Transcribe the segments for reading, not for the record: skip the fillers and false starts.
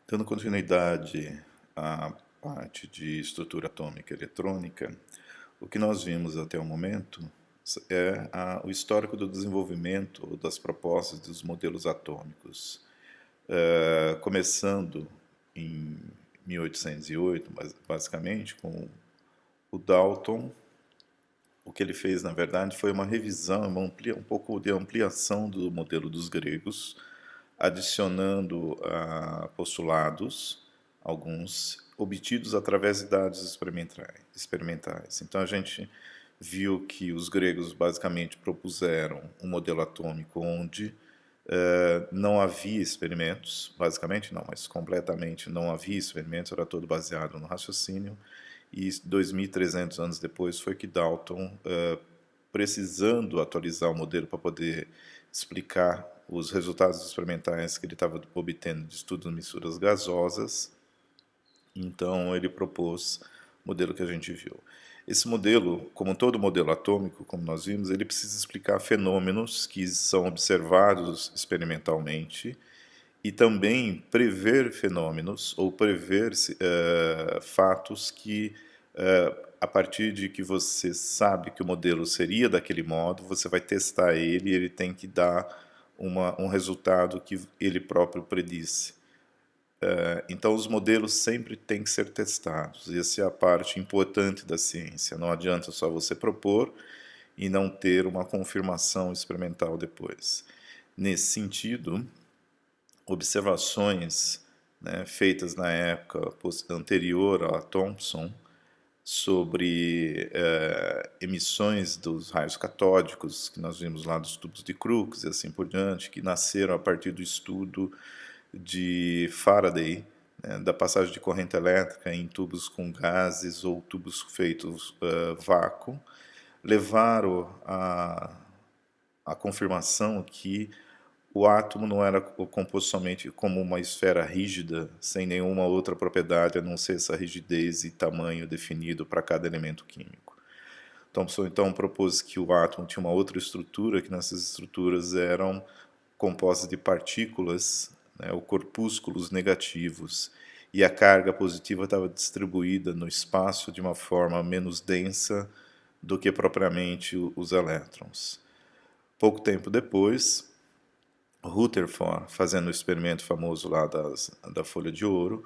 Dando continuidade à parte de estrutura atômica e eletrônica, o que nós vimos até o momento é o histórico do desenvolvimento das propostas dos modelos atômicos, começando em 1808, basicamente, com o Dalton. O que ele fez, na verdade, foi uma revisão, um pouco de ampliação do modelo dos gregos, adicionando postulados, alguns obtidos através de dados experimentais. Então a gente viu que os gregos basicamente propuseram um modelo atômico onde não havia experimentos, basicamente não, mas completamente não havia experimentos, era todo baseado no raciocínio, e 2.300 anos depois foi que Dalton, precisando atualizar o modelo para poder explicar os resultados experimentais que ele estava obtendo de estudos de misturas gasosas, então ele propôs o modelo que a gente viu. Esse modelo, como todo modelo atômico, como nós vimos, ele precisa explicar fenômenos que são observados experimentalmente e também prever fenômenos ou prever fatos que, a partir de que você sabe que o modelo seria daquele modo, você vai testar ele e ele tem que dar um resultado que ele próprio predisse. Então, os modelos sempre têm que ser testados. Essa é a parte importante da ciência. Não adianta só você propor e não ter uma confirmação experimental depois. Nesse sentido, observações, né, feitas na época anterior a Thomson sobre emissões dos raios catódicos, que nós vimos lá dos tubos de Crookes e assim por diante, que nasceram a partir do estudo de Faraday, né, da passagem de corrente elétrica em tubos com gases ou tubos feitos vácuo, levaram a confirmação que o átomo não era composto somente como uma esfera rígida, sem nenhuma outra propriedade a não ser essa rigidez e tamanho definido para cada elemento químico. Thomson então propôs que o átomo tinha uma outra estrutura, que nessas estruturas eram compostas de partículas, né, ou corpúsculos negativos, e a carga positiva estava distribuída no espaço de uma forma menos densa do que propriamente os elétrons. Pouco tempo depois, Rutherford, fazendo o experimento famoso lá da folha de ouro,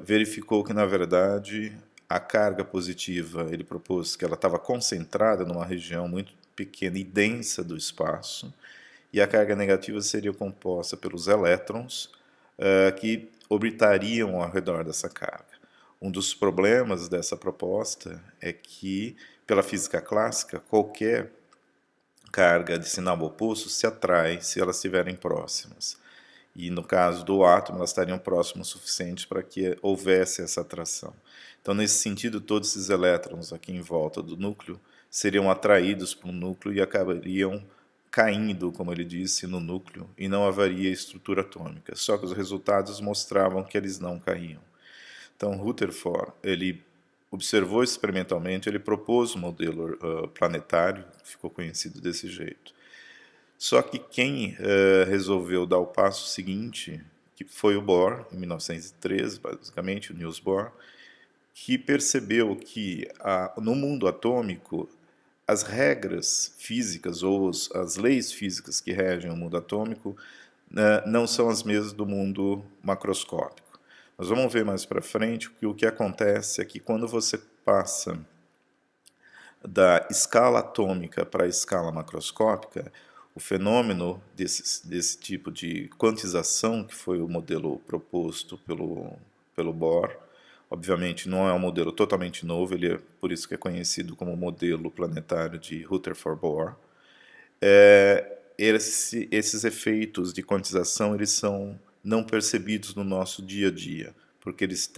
verificou que, na verdade, a carga positiva, ele propôs que ela estava concentrada numa região muito pequena e densa do espaço, e a carga negativa seria composta pelos elétrons que orbitariam ao redor dessa carga. Um dos problemas dessa proposta é que, pela física clássica, qualquer carga de sinal oposto se atrai se elas estiverem próximas. E no caso do átomo, elas estariam próximas o suficiente para que houvesse essa atração. Então, nesse sentido, todos esses elétrons aqui em volta do núcleo seriam atraídos para o núcleo e acabariam caindo, como ele disse, no núcleo, e não haveria estrutura atômica. Só que os resultados mostravam que eles não caíam. Então, Rutherford, ele observou experimentalmente, ele propôs um modelo planetário, que ficou conhecido desse jeito. Só que quem resolveu dar o passo seguinte, que foi o Bohr, em 1913, basicamente, o Niels Bohr, que percebeu que no mundo atômico as regras físicas ou as leis físicas que regem o mundo atômico não são as mesmas do mundo macroscópico. Nós vamos ver mais para frente que o que acontece é que quando você passa da escala atômica para a escala macroscópica, o fenômeno desse tipo de quantização, que foi o modelo proposto pelo Bohr, obviamente não é um modelo totalmente novo, ele é por isso que é conhecido como modelo planetário de Rutherford-Bohr. Esses efeitos de quantização eles são não percebidos no nosso dia a dia, porque eles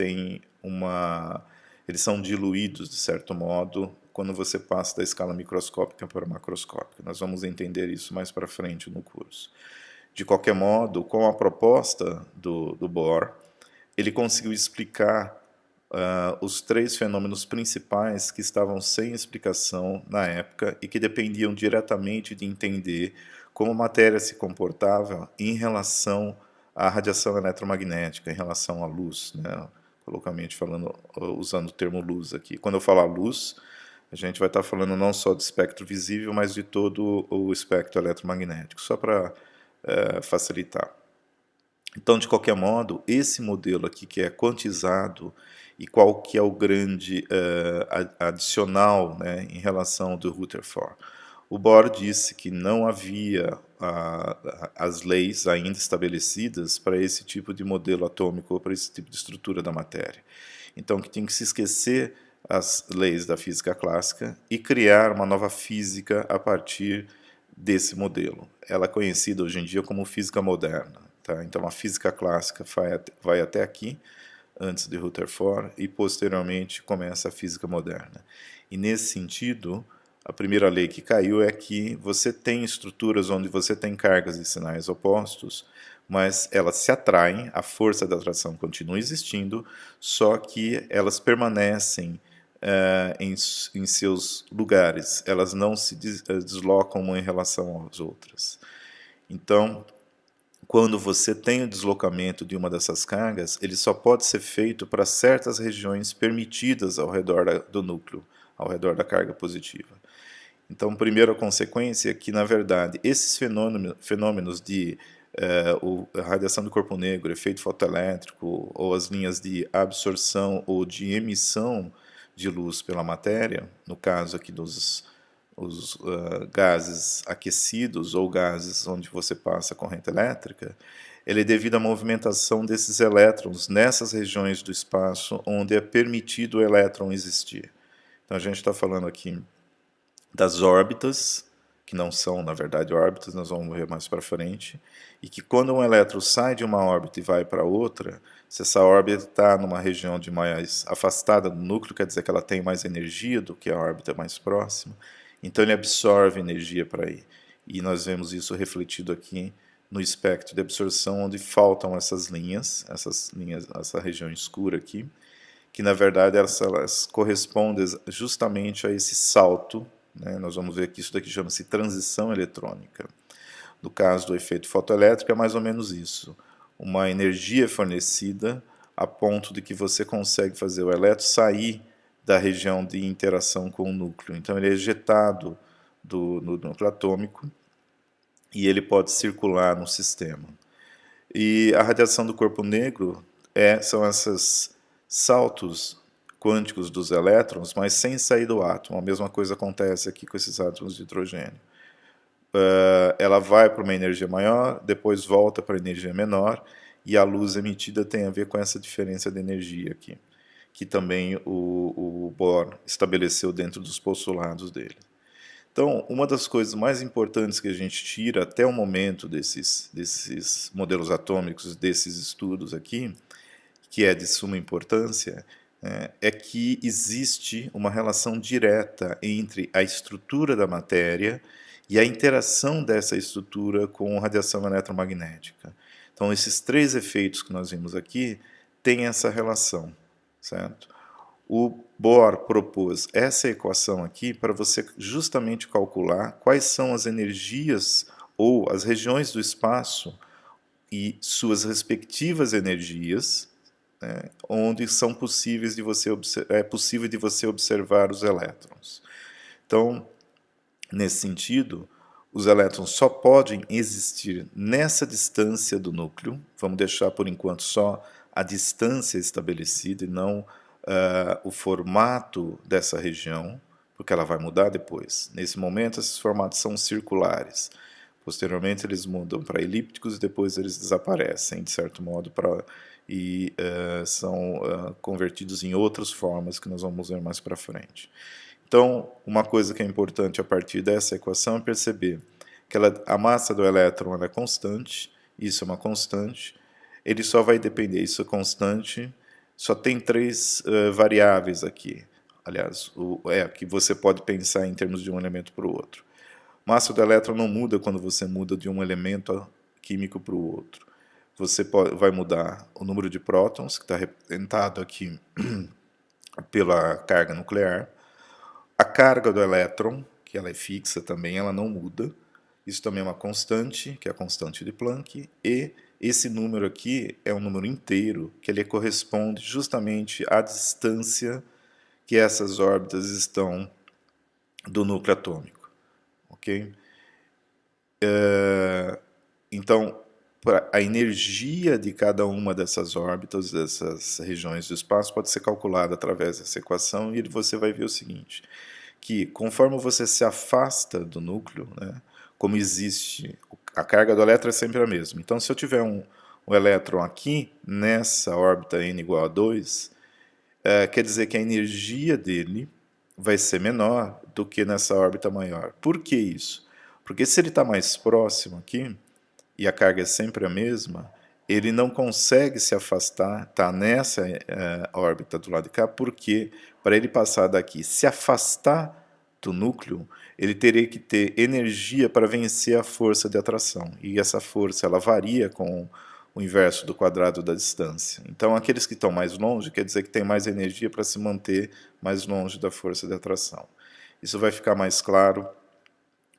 são diluídos, de certo modo, quando você passa da escala microscópica para a macroscópica. Nós vamos entender isso mais para frente no curso. De qualquer modo, com a proposta do Bohr, ele conseguiu explicar os três fenômenos principais que estavam sem explicação na época e que dependiam diretamente de entender como a matéria se comportava em relação a radiação eletromagnética em relação à luz, né? Colocamente falando, usando o termo luz aqui. Quando eu falar luz, a gente vai estar falando não só do espectro visível, mas de todo o espectro eletromagnético, só para facilitar. Então, de qualquer modo, esse modelo aqui que é quantizado e qual que é o grande adicional, né, em relação do Rutherford. O Bohr disse que não havia as leis ainda estabelecidas para esse tipo de modelo atômico ou para esse tipo de estrutura da matéria. Então, que tinha que se esquecer as leis da física clássica e criar uma nova física a partir desse modelo. Ela é conhecida hoje em dia como física moderna. Tá? Então, a física clássica vai até aqui, antes de Rutherford, e posteriormente começa a física moderna. E nesse sentido, a primeira lei que caiu é que você tem estruturas onde você tem cargas e sinais opostos, mas elas se atraem, a força da atração continua existindo, só que elas permanecem em seus lugares, elas não se deslocam uma em relação às outras. Então, quando você tem o deslocamento de uma dessas cargas, ele só pode ser feito para certas regiões permitidas ao redor do núcleo, ao redor da carga positiva. Então, primeira consequência é que, na verdade, esses fenômenos de radiação do corpo negro, efeito fotoelétrico, ou as linhas de absorção ou de emissão de luz pela matéria, no caso aqui dos gases aquecidos ou gases onde você passa corrente elétrica, ele é devido à movimentação desses elétrons nessas regiões do espaço onde é permitido o elétron existir. Então, a gente está falando aqui das órbitas, que não são, na verdade, órbitas, nós vamos ver mais para frente, e que quando um elétron sai de uma órbita e vai para outra, se essa órbita está numa região de mais afastada do núcleo, quer dizer que ela tem mais energia do que a órbita mais próxima, então ele absorve energia para ir. E nós vemos isso refletido aqui no espectro de absorção, onde faltam essas linhas, essa região escura aqui, que na verdade elas correspondem justamente a esse salto, né? Nós vamos ver que isso daqui chama-se transição eletrônica. No caso do efeito fotoelétrico é mais ou menos isso, uma energia fornecida a ponto de que você consegue fazer o elétron sair da região de interação com o núcleo. Então ele é ejetado do núcleo atômico e ele pode circular no sistema. E a radiação do corpo negro são esses saltos quânticos dos elétrons, mas sem sair do átomo. A mesma coisa acontece aqui com esses átomos de hidrogênio. Ela vai para uma energia maior, depois volta para a energia menor, e a luz emitida tem a ver com essa diferença de energia aqui, que também o Bohr estabeleceu dentro dos postulados dele. Então, uma das coisas mais importantes que a gente tira até o momento desses modelos atômicos, desses estudos aqui, que é de suma importância, é que existe uma relação direta entre a estrutura da matéria e a interação dessa estrutura com radiação eletromagnética. Então, esses três efeitos que nós vimos aqui têm essa relação, certo? O Bohr propôs essa equação aqui para você justamente calcular quais são as energias ou as regiões do espaço e suas respectivas energias, né, onde são possíveis é possível de você observar os elétrons. Então, nesse sentido, os elétrons só podem existir nessa distância do núcleo. Vamos deixar por enquanto só a distância estabelecida e não o formato dessa região, porque ela vai mudar depois. Nesse momento, esses formatos são circulares. Posteriormente, eles mudam para elípticos e depois eles desaparecem, de certo modo, e são convertidos em outras formas que nós vamos ver mais para frente. Então, uma coisa que é importante a partir dessa equação é perceber que a massa do elétron é constante, isso é uma constante, ele só vai depender, isso é constante, só tem três variáveis aqui, aliás, que você pode pensar em termos de um elemento para o outro. Massa do elétron não muda quando você muda de um elemento químico para o outro. Você vai mudar o número de prótons, que está representado aqui pela carga nuclear, a carga do elétron, que ela é fixa também, ela não muda. Isso também é uma constante, que é a constante de Planck, e esse número aqui é um número inteiro, que ele corresponde justamente à distância que essas órbitas estão do núcleo atômico, ok? Então, a energia de cada uma dessas órbitas, dessas regiões do espaço, pode ser calculada através dessa equação, e você vai ver o seguinte, que conforme você se afasta do núcleo, né, como existe, a carga do elétron é sempre a mesma. Então, se eu tiver um elétron aqui, nessa órbita n igual a 2, quer dizer que a energia dele vai ser menor do que nessa órbita maior. Por que isso? Porque se ele está mais próximo aqui, e a carga é sempre a mesma, ele não consegue se afastar, está nessa órbita do lado de cá, porque para ele passar daqui, se afastar do núcleo, ele teria que ter energia para vencer a força de atração. E essa força ela varia com o inverso do quadrado da distância. Então, aqueles que estão mais longe, quer dizer que tem mais energia para se manter mais longe da força de atração. Isso vai ficar mais claro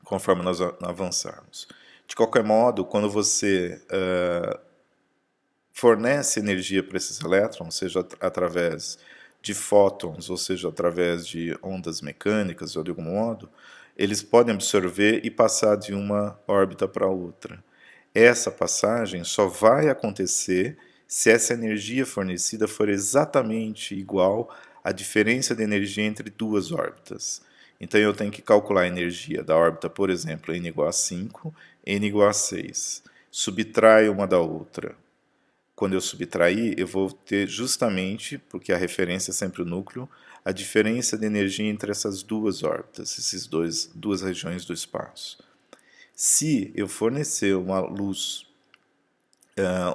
conforme nós avançarmos. De qualquer modo, quando você fornece energia para esses elétrons, seja através de fótons, ou seja, através de ondas mecânicas ou de algum modo, eles podem absorver e passar de uma órbita para outra. Essa passagem só vai acontecer se essa energia fornecida for exatamente igual à diferença de energia entre duas órbitas. Então eu tenho que calcular a energia da órbita, por exemplo, n igual a 5, n igual a 6. Subtraio uma da outra. Quando eu subtrair, eu vou ter justamente, porque a referência é sempre o núcleo, a diferença de energia entre essas duas órbitas, duas regiões do espaço. Se eu fornecer uma luz,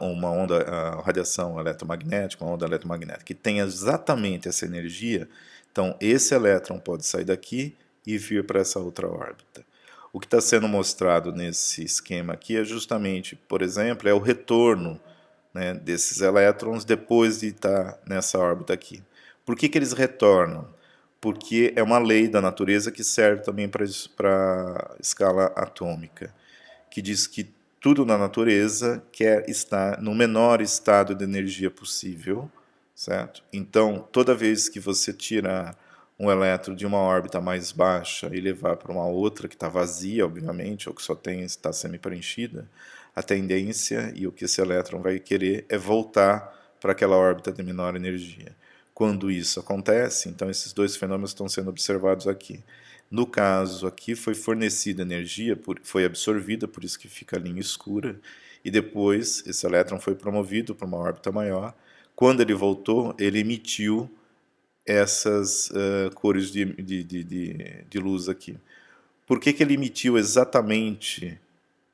uma onda, radiação eletromagnética, uma onda eletromagnética, que tenha exatamente essa energia, então esse elétron pode sair daqui e vir para essa outra órbita. O que está sendo mostrado nesse esquema aqui é justamente, por exemplo, é o retorno, né, desses elétrons depois de estar nessa órbita aqui. Por que eles retornam? Porque é uma lei da natureza que serve também para a escala atômica, que diz que tudo na natureza quer estar no menor estado de energia possível, certo? Então, toda vez que você tirar um elétron de uma órbita mais baixa e levar para uma outra que está vazia, obviamente, ou que só está semi-preenchida, a tendência e o que esse elétron vai querer é voltar para aquela órbita de menor energia. Quando isso acontece, então esses dois fenômenos estão sendo observados aqui. No caso aqui foi fornecida energia, foi absorvida, por isso que fica a linha escura, e depois esse elétron foi promovido para uma órbita maior. Quando ele voltou, ele emitiu essas cores de luz aqui. Por que ele emitiu exatamente,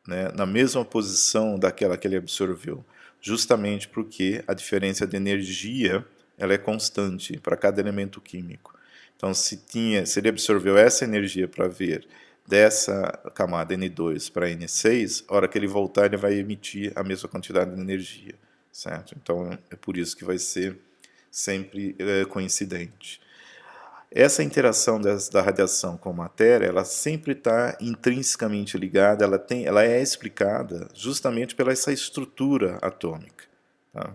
né, na mesma posição daquela que ele absorveu? Justamente porque a diferença de energia ela é constante para cada elemento químico. Então, se ele absorveu essa energia para vir dessa camada N2 para N6, a hora que ele voltar, ele vai emitir a mesma quantidade de energia, certo? Então, é por isso que vai ser sempre coincidente. Essa interação da radiação com a matéria, ela sempre está intrinsecamente ligada, ela é explicada justamente pela essa estrutura atômica. Tá?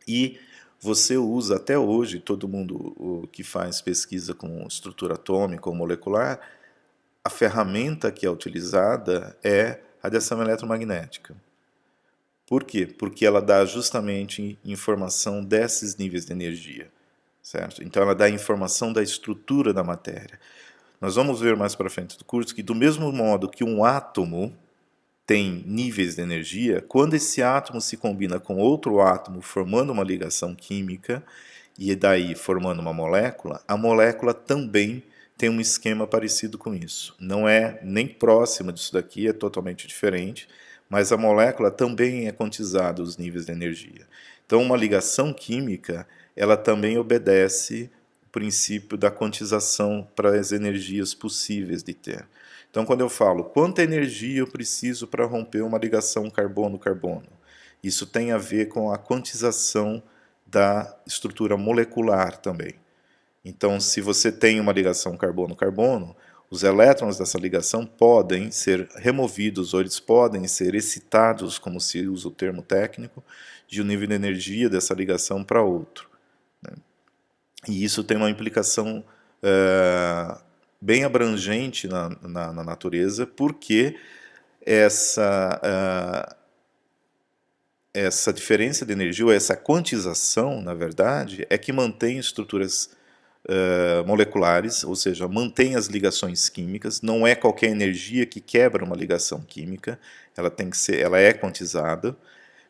E você usa até hoje, todo mundo que faz pesquisa com estrutura atômica ou molecular, a ferramenta que é utilizada é radiação eletromagnética. Por quê? Porque ela dá justamente informação desses níveis de energia. Certo? Então ela dá informação da estrutura da matéria. Nós vamos ver mais para frente do curso que do mesmo modo que um átomo tem níveis de energia, quando esse átomo se combina com outro átomo formando uma ligação química e daí formando uma molécula, a molécula também tem um esquema parecido com isso. Não é nem próximo disso daqui, é totalmente diferente, mas a molécula também é quantizada os níveis de energia. Então uma ligação química ela também obedece o princípio da quantização para as energias possíveis de ter. Então, quando eu falo quanta energia eu preciso para romper uma ligação carbono-carbono, isso tem a ver com a quantização da estrutura molecular também. Então, se você tem uma ligação carbono-carbono, Os elétrons dessa ligação podem ser removidos ou eles podem ser excitados, como se usa o termo técnico, de um nível de energia dessa ligação para outro, né? E isso tem uma implicação bem abrangente na natureza, porque essa diferença de energia, ou essa quantização, na verdade, é que mantém estruturas moleculares, ou seja, mantém as ligações químicas. Não é qualquer energia que quebra uma ligação química, ela é quantizada.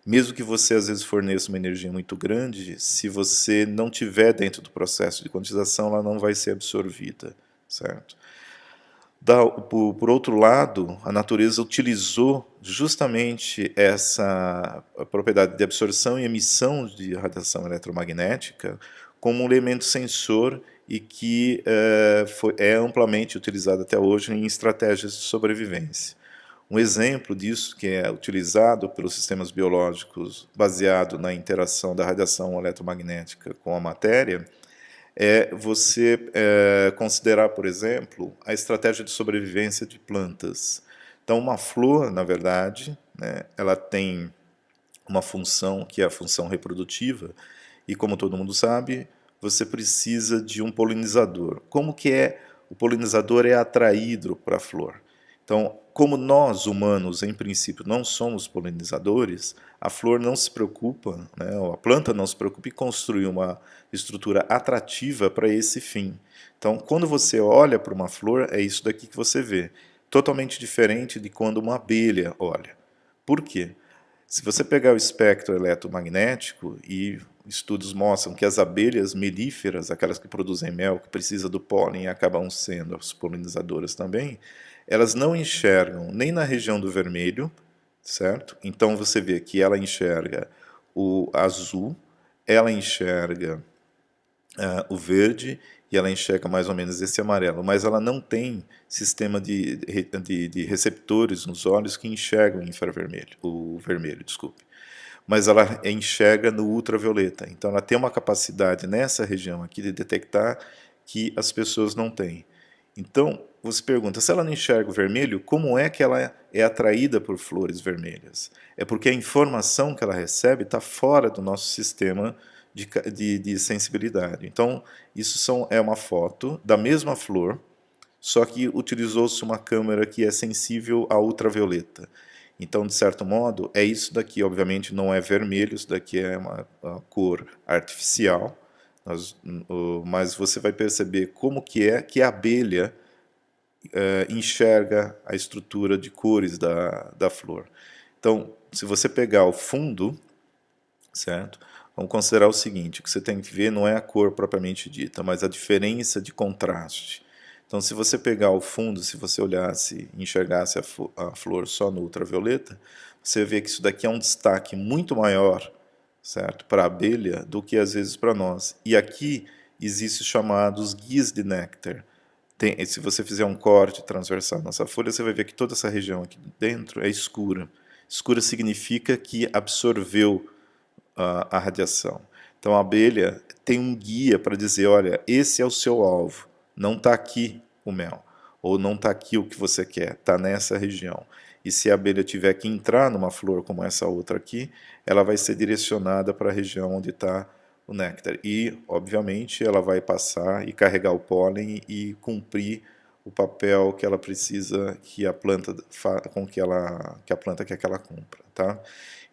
Mesmo que você às vezes forneça uma energia muito grande, se você não tiver dentro do processo de quantização, ela não vai ser absorvida, certo? Por outro lado, a natureza utilizou justamente essa propriedade de absorção e emissão de radiação eletromagnética como um elemento sensor e que é amplamente utilizado até hoje em estratégias de sobrevivência. Um exemplo disso, que é utilizado pelos sistemas biológicos baseado na interação da radiação eletromagnética com a matéria, é você considerar, por exemplo, a estratégia de sobrevivência de plantas. Então, uma flor, na verdade, né, ela tem uma função que é a função reprodutiva, e como todo mundo sabe, você precisa de um polinizador. Como que o polinizador é atraído para a flor? Então, como nós, humanos, em princípio, não somos polinizadores, a flor não se preocupa, né, ou a planta não se preocupa em construir uma estrutura atrativa para esse fim. Então, quando você olha para uma flor, é isso daqui que você vê. Totalmente diferente de quando uma abelha olha. Por quê? Se você pegar o espectro eletromagnético, e estudos mostram que as abelhas melíferas, aquelas que produzem mel, que precisam do pólen e acabam sendo as polinizadoras também, elas não enxergam nem na região do vermelho, certo? Então você vê que ela enxerga o azul, ela enxerga o verde e ela enxerga mais ou menos esse amarelo, mas ela não tem sistema de receptores nos olhos que enxergam o infravermelho, o vermelho, desculpe. Mas ela enxerga no ultravioleta, então ela tem uma capacidade nessa região aqui de detectar que as pessoas não têm. Então, você pergunta, se ela não enxerga o vermelho, como é que ela é atraída por flores vermelhas? É porque a informação que ela recebe está fora do nosso sistema de sensibilidade. Então, é uma foto da mesma flor, só que utilizou-se uma câmera que é sensível à ultravioleta. Então, de certo modo, é isso daqui. Obviamente não é vermelho, isso daqui é uma cor artificial, mas você vai perceber como que a abelha enxerga a estrutura de cores da flor. Então, se você pegar o fundo, certo? Vamos considerar o seguinte, o que você tem que ver não é a cor propriamente dita, mas a diferença de contraste. Então, se você pegar o fundo, se você olhasse e enxergasse a flor só no ultravioleta, você vê que isso daqui é um destaque muito maior, certo, para a abelha do que às vezes para nós. E aqui existem os chamados guias de néctar. Se você fizer um corte transversal nessa folha, você vai ver que toda essa região aqui dentro é escura. Escura significa que absorveu a radiação. Então a abelha tem um guia para dizer, olha, esse é o seu alvo, não está aqui o mel, ou não está aqui o que você quer, está nessa região. E se a abelha tiver que entrar numa flor como essa outra aqui, ela vai ser direcionada para a região onde está o néctar. E, obviamente, ela vai passar e carregar o pólen e cumprir o papel que ela precisa que a planta que a planta quer que ela cumpra, tá?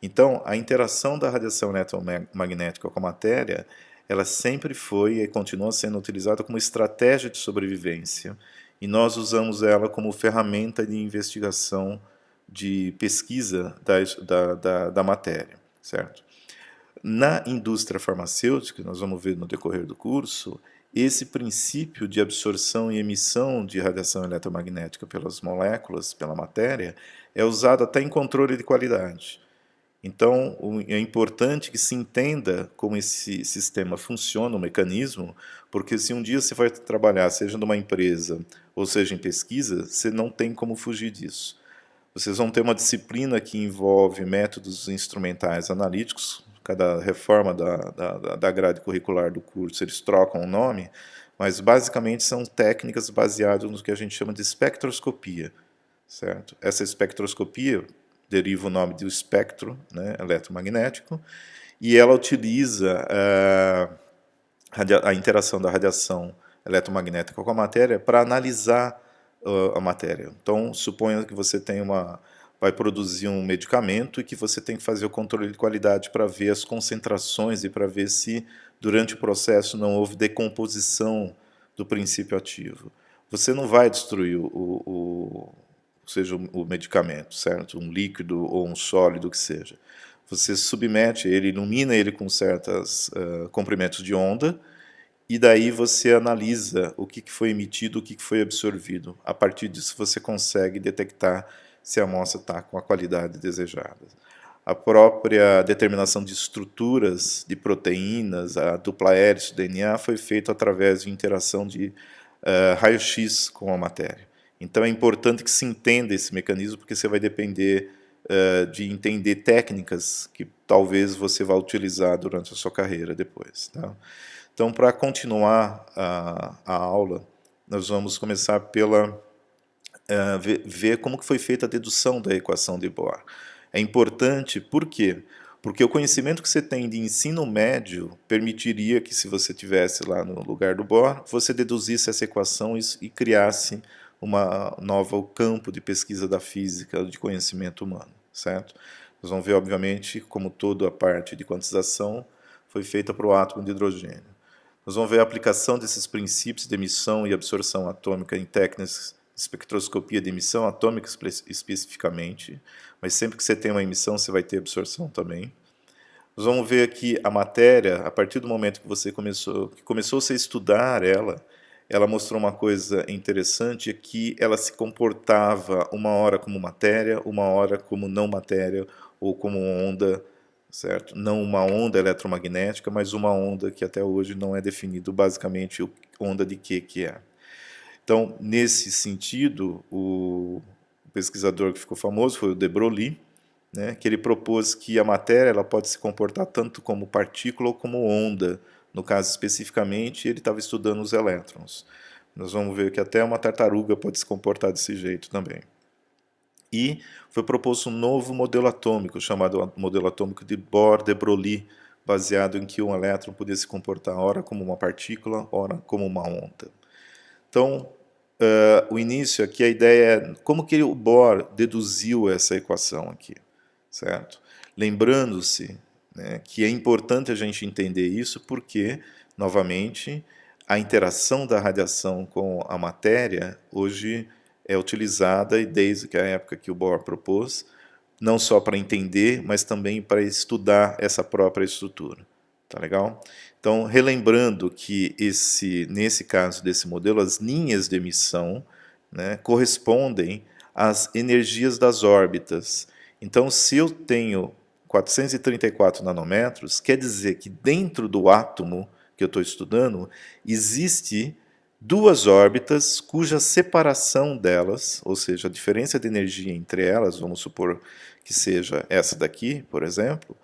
Então, a interação da radiação eletromagnética com a matéria, ela sempre foi e continua sendo utilizada como estratégia de sobrevivência, e nós usamos ela como ferramenta de investigação, de pesquisa da matéria, certo? Na indústria farmacêutica, nós vamos ver no decorrer do curso, esse princípio de absorção e emissão de radiação eletromagnética pelas moléculas, pela matéria, é usado até em controle de qualidade. Então, é importante que se entenda como esse sistema funciona, o mecanismo, porque se um dia você vai trabalhar, seja numa empresa ou seja em pesquisa, você não tem como fugir disso. Vocês vão ter uma disciplina que envolve métodos instrumentais analíticos, cada reforma da grade curricular do curso, eles trocam o nome, mas basicamente são técnicas baseadas no que a gente chama de espectroscopia, certo? Essa espectroscopia deriva o nome do espectro, né, eletromagnético, e ela utiliza a interação da radiação eletromagnética com a matéria para analisar a matéria. Então, suponha que você vai produzir um medicamento e que você tem que fazer o controle de qualidade para ver as concentrações e para ver se, durante o processo, não houve decomposição do princípio ativo. Você não vai destruir seja o medicamento, certo? Um líquido ou um sólido, que seja. Você submete ele, ilumina ele com certos comprimentos de onda, e daí você analisa o que foi emitido, o que foi absorvido. A partir disso você consegue detectar se a amostra está com a qualidade desejada. A própria determinação de estruturas de proteínas, a dupla hélice do DNA, foi feita através de interação de raio-x com a matéria. Então é importante que se entenda esse mecanismo, porque você vai depender de entender técnicas que talvez você vá utilizar durante a sua carreira depois. Tá? Então, para continuar a aula, nós vamos começar pela ver como que foi feita a dedução da equação de Bohr. É importante, por quê? Porque o conhecimento que você tem de ensino médio permitiria que, se você estivesse lá no lugar do Bohr, você deduzisse essa equação e criasse uma nova campo de pesquisa da física, de conhecimento humano, certo? Nós vamos ver, obviamente, como toda a parte de quantização foi feita para o átomo de hidrogênio. Nós vamos ver a aplicação desses princípios de emissão e absorção atômica em técnicas de espectroscopia de emissão atômica especificamente, mas sempre que você tem uma emissão, você vai ter absorção também. Nós vamos ver aqui a matéria, a partir do momento que você começou-se a estudar ela mostrou uma coisa interessante, que ela se comportava uma hora como matéria, uma hora como não matéria, ou como onda, certo? Não uma onda eletromagnética, mas uma onda que até hoje não é definido basicamente onda de que é. Então, nesse sentido, o pesquisador que ficou famoso foi o de Broglie, né, que ele propôs que a matéria ela pode se comportar tanto como partícula ou como onda. No caso, especificamente, ele estava estudando os elétrons. Nós vamos ver que até uma tartaruga pode se comportar desse jeito também. E foi proposto um novo modelo atômico, chamado modelo atômico de Bohr-de Broglie, baseado em que um elétron podia se comportar ora como uma partícula, ora como uma onda. Então, o início aqui, a ideia é como que o Bohr deduziu essa equação aqui, certo? Lembrando-se, né, que é importante a gente entender isso porque, novamente, a interação da radiação com a matéria hoje é utilizada, e desde que a época que o Bohr propôs, não só para entender, mas também para estudar essa própria estrutura. Tá legal? Então, relembrando que nesse caso desse modelo, as linhas de emissão, né, correspondem às energias das órbitas. Então, se eu tenho 434 nanômetros, quer dizer que dentro do átomo que eu estou estudando, existe duas órbitas cuja separação delas, ou seja, a diferença de energia entre elas, vamos supor que seja essa daqui, por exemplo,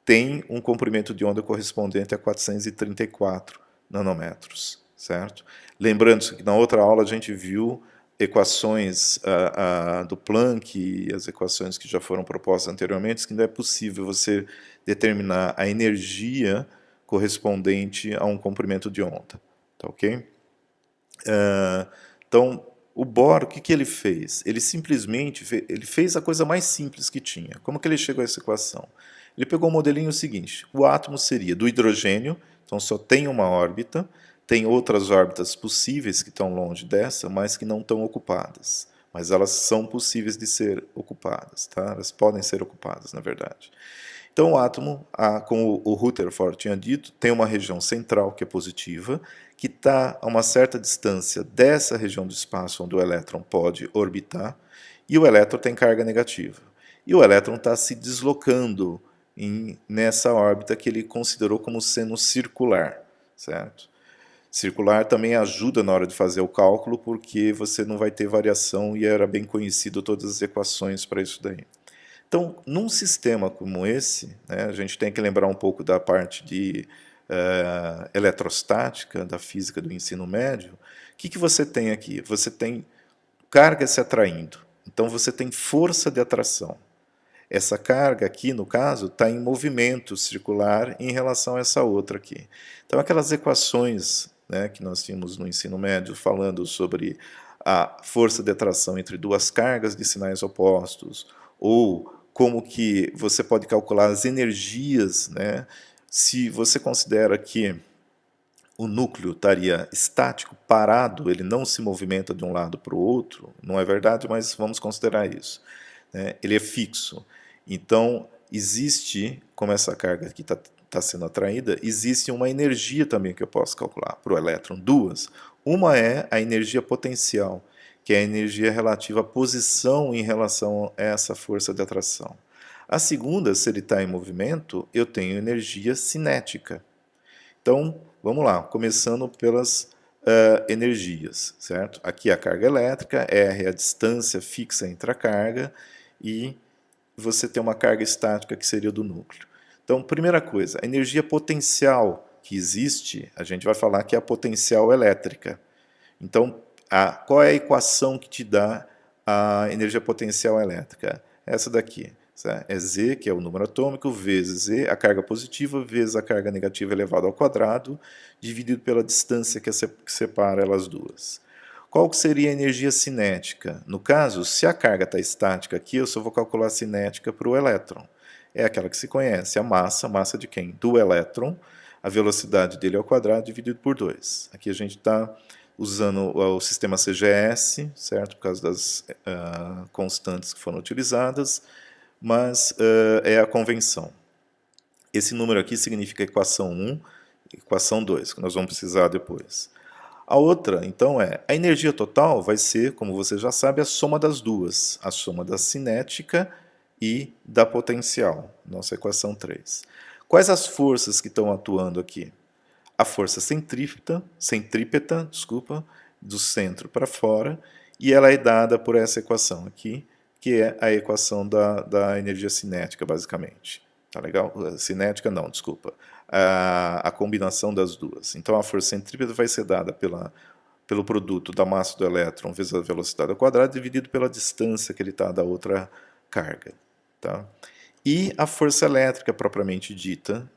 tem um comprimento de onda correspondente a 434 nanômetros, certo? Lembrando que na outra aula a gente viu equações do Planck e as equações que já foram propostas anteriormente, que não é possível você determinar a energia correspondente a um comprimento de onda, tá ok? Então, o Bohr, o que ele fez? Ele simplesmente ele fez a coisa mais simples que tinha. Como que ele chegou a essa equação? Ele pegou o modelinho seguinte: o átomo seria do hidrogênio, então só tem uma órbita, tem outras órbitas possíveis que estão longe dessa, mas que não estão ocupadas. Mas elas são possíveis de ser ocupadas, tá? Elas podem ser ocupadas, na verdade. Então, o átomo, como o Rutherford tinha dito, tem uma região central que é positiva, que está a uma certa distância dessa região do espaço onde o elétron pode orbitar, e o elétron tem carga negativa. E o elétron está se deslocando nessa órbita que ele considerou como sendo circular, certo? Circular também ajuda na hora de fazer o cálculo, porque você não vai ter variação, e era bem conhecido todas as equações para isso daí. Então, num sistema como esse, né, a gente tem que lembrar um pouco da parte de eletrostática da física do ensino médio, o que você tem aqui? Você tem carga se atraindo, então você tem força de atração. Essa carga aqui, no caso, está em movimento circular em relação a essa outra aqui. Então, aquelas equações, né, que nós tínhamos no ensino médio falando sobre a força de atração entre duas cargas de sinais opostos, ou como que você pode calcular as energias, né, se você considera que o núcleo estaria estático, parado, ele não se movimenta de um lado para o outro, não é verdade, mas vamos considerar isso, né? Ele é fixo. Então, existe, como essa carga aqui está sendo atraída, existe uma energia também que eu posso calcular para o elétron, duas. Uma é a energia potencial, que é a energia relativa à posição em relação a essa força de atração. A segunda, se ele está em movimento, eu tenho energia cinética. Então, vamos lá, começando pelas energias, certo? Aqui a carga elétrica, R é a distância fixa entre a carga, e você tem uma carga estática que seria do núcleo. Então, primeira coisa, a energia potencial que existe, a gente vai falar que é a potencial elétrica. Então, qual é a equação que te dá a energia potencial elétrica? Essa daqui. É Z, que é o número atômico, vezes Z, a carga positiva, vezes a carga negativa elevada ao quadrado, dividido pela distância que separa elas duas. Qual seria a energia cinética? No caso, se a carga está estática aqui, eu só vou calcular a cinética para o elétron. É aquela que se conhece, a massa de quem? Do elétron, a velocidade dele ao quadrado dividido por 2. Aqui a gente está usando o sistema CGS, certo? Por causa das constantes que foram utilizadas, mas é a convenção. Esse número aqui significa equação 1, equação 2, que nós vamos precisar depois. A outra, então, a energia total vai ser, como você já sabe, a soma das duas, a soma da cinética e da potencial, nossa equação 3. Quais as forças que estão atuando aqui? A força centrípeta, do centro para fora, e ela é dada por essa equação aqui, que é a equação da energia cinética, basicamente. Tá legal? Cinética não, desculpa. A combinação das duas. Então, a força centrípeta vai ser dada pelo produto da massa do elétron vezes a velocidade ao quadrado, dividido pela distância que ele está da outra carga. Tá? E a força elétrica, propriamente dita,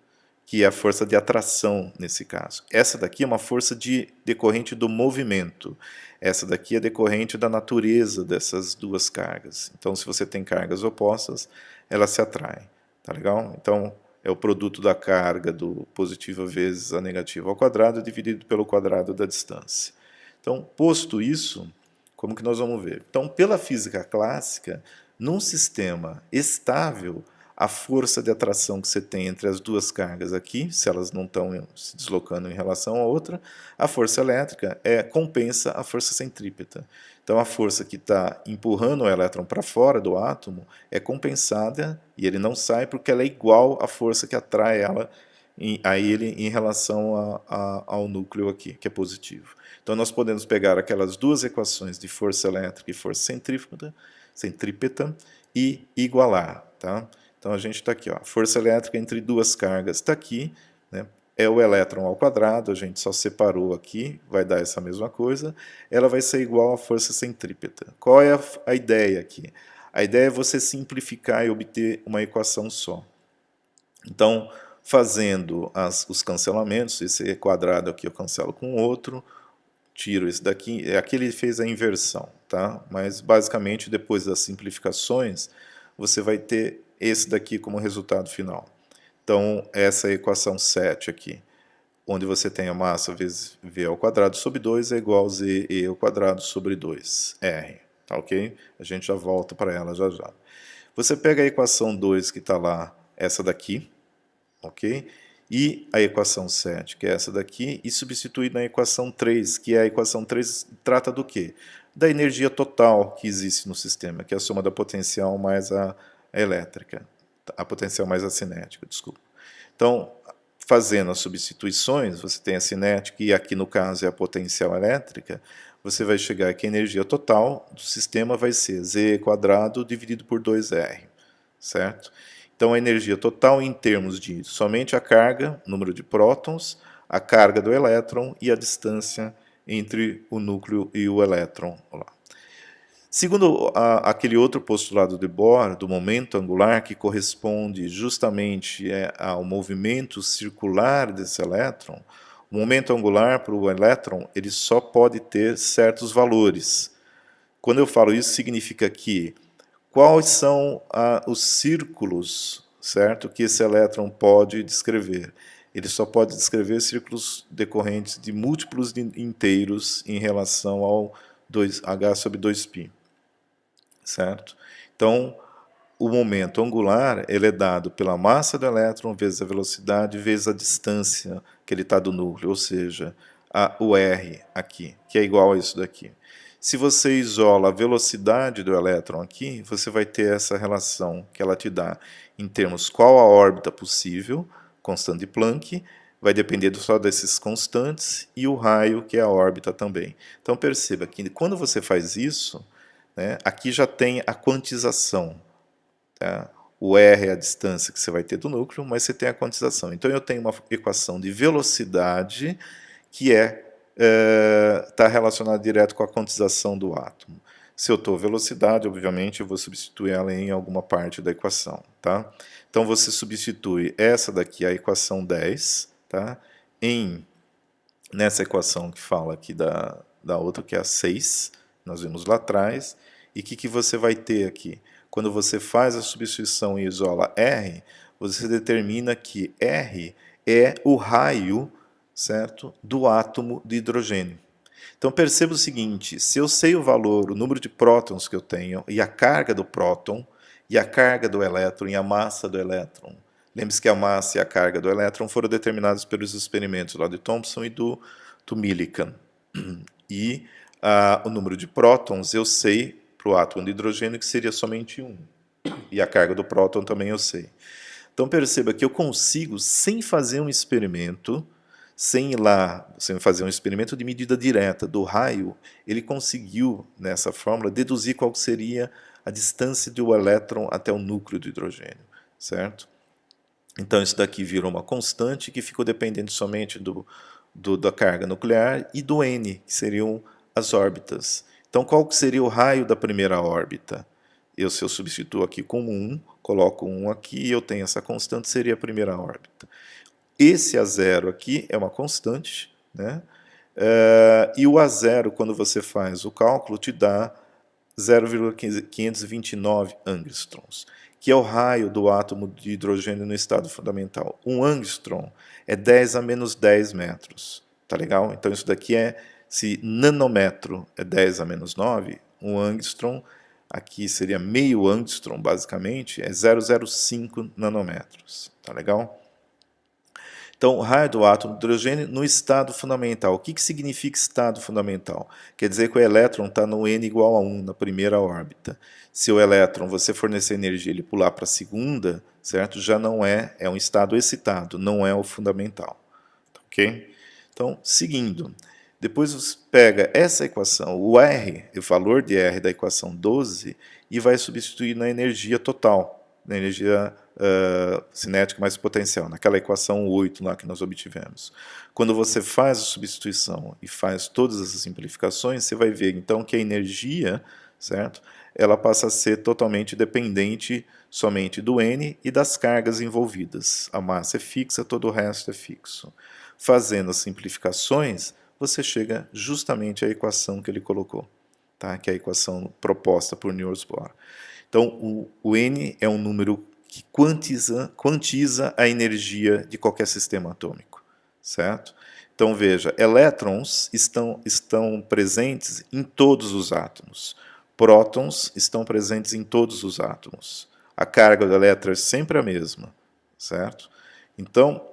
que é a força de atração nesse caso. Essa daqui é uma força decorrente do movimento. Essa daqui é decorrente da natureza dessas duas cargas. Então, se você tem cargas opostas, elas se atraem. Tá legal? Então, é o produto da carga do positivo vezes a negativa ao quadrado, dividido pelo quadrado da distância. Então, posto isso, como que nós vamos ver? Então, pela física clássica, num sistema estável, a força de atração que você tem entre as duas cargas aqui, se elas não estão se deslocando em relação à outra, a força elétrica compensa a força centrípeta. Então, a força que está empurrando o elétron para fora do átomo é compensada e ele não sai porque ela é igual à força que atrai a ele em relação ao núcleo aqui, que é positivo. Então, nós podemos pegar aquelas duas equações de força elétrica e força centrípeta e igualar, tá? Então, a gente está aqui, ó, força elétrica entre duas cargas está aqui, né? É o elétron ao quadrado, a gente só separou aqui, vai dar essa mesma coisa, ela vai ser igual à força centrípeta. Qual é a ideia aqui? A ideia é você simplificar e obter uma equação só. Então, fazendo os cancelamentos, esse quadrado aqui eu cancelo com outro, tiro esse daqui, aqui ele fez a inversão, tá? Mas basicamente depois das simplificações, você vai ter esse daqui como resultado final. Então, essa é a equação 7 aqui, onde você tem a massa vezes v ao quadrado sobre 2 é igual a ze ao quadrado sobre 2r, tá ok? A gente já volta para ela já já. Você pega a equação 2 que está lá, essa daqui, ok? E a equação 7, que é essa daqui, e substitui na equação 3, que é a equação 3 trata do quê? Da energia total que existe no sistema, que é a soma da potencial mais a elétrica, a potencial mais a cinética, desculpa. Então, fazendo as substituições, você tem a cinética e aqui no caso é a potencial elétrica, você vai chegar que a energia total do sistema vai ser z² dividido por 2r, certo? Então, a energia total em termos de somente a carga, número de prótons, a carga do elétron e a distância entre o núcleo e o elétron. Lá. Segundo aquele outro postulado de Bohr, do momento angular, que corresponde justamente ao movimento circular desse elétron, o momento angular para o elétron ele só pode ter certos valores. Quando eu falo isso, significa que quais são os círculos, certo, que esse elétron pode descrever? Ele só pode descrever círculos decorrentes de múltiplos de inteiros em relação ao h sobre 2π, certo? Então, o momento angular ele é dado pela massa do elétron vezes a velocidade vezes a distância que ele está do núcleo, ou seja, o R aqui, que é igual a isso daqui. Se você isola a velocidade do elétron aqui, você vai ter essa relação que ela te dá em termos qual a órbita possível, constante de Planck, vai depender só desses constantes, e o raio, que é a órbita também. Então perceba que quando você faz isso, né, aqui já tem a quantização. Tá? O R é a distância que você vai ter do núcleo, mas você tem a quantização. Então eu tenho uma equação de velocidade que está relacionada direto com a quantização do átomo. Se eu estou velocidade, obviamente, eu vou substituir ela em alguma parte da equação. Tá? Então você substitui essa daqui, a equação 10, tá? Nessa equação que fala aqui da outra, que é a 6, nós vimos lá atrás. E o que você vai ter aqui? Quando você faz a substituição e isola R, você determina que R é o raio, certo, do átomo de hidrogênio. Então perceba o seguinte, se eu sei o valor, o número de prótons que eu tenho, e a carga do próton, e a carga do elétron, e a massa do elétron. Lembre-se que a massa e a carga do elétron foram determinados pelos experimentos lá de Thomson e do Millikan. E o número de prótons eu sei para o átomo de hidrogênio que seria somente 1. E a carga do próton também eu sei. Então perceba que eu consigo, sem fazer um experimento, sem fazer um experimento de medida direta do raio, ele conseguiu, nessa fórmula, deduzir qual seria a distância do elétron até o núcleo do hidrogênio, certo? Então isso daqui virou uma constante que ficou dependente somente da carga nuclear e do N, que seriam as órbitas. Então qual que seria o raio da primeira órbita? Se eu substituo aqui com 1, coloco 1 aqui e eu tenho essa constante, seria a primeira órbita. Esse A0 aqui é uma constante, né? E o A0, quando você faz o cálculo, te dá 0,529 angstroms, que é o raio do átomo de hidrogênio no estado fundamental. Um angstrom é 10 a menos 10 metros. Tá legal? Então isso daqui se nanômetro é 10 a menos 9, um angstrom, aqui seria meio angstrom, basicamente, é 0,05 nanômetros. Tá legal? Então, o raio do átomo de hidrogênio no estado fundamental. O que significa estado fundamental? Quer dizer que o elétron está no N igual a 1, na primeira órbita. Se o elétron, você fornecer energia, ele pular para a segunda, certo? Já não é um estado excitado, não é o fundamental. Ok? Então, seguindo. Depois você pega essa equação, o R, o valor de R da equação 12, e vai substituir na energia total, na energia cinética mais potencial, naquela equação 8 lá que nós obtivemos. Quando você faz a substituição e faz todas essas simplificações, você vai ver então que a energia, certo? Ela passa a ser totalmente dependente somente do N e das cargas envolvidas. A massa é fixa, todo o resto é fixo. Fazendo as simplificações, você chega justamente à equação que ele colocou, tá? Que é a equação proposta por Niels Bohr. Então, o N é um número que quantiza a energia de qualquer sistema atômico, certo? Então, veja, elétrons estão presentes em todos os átomos. Prótons estão presentes em todos os átomos. A carga do elétron é sempre a mesma, certo? Então,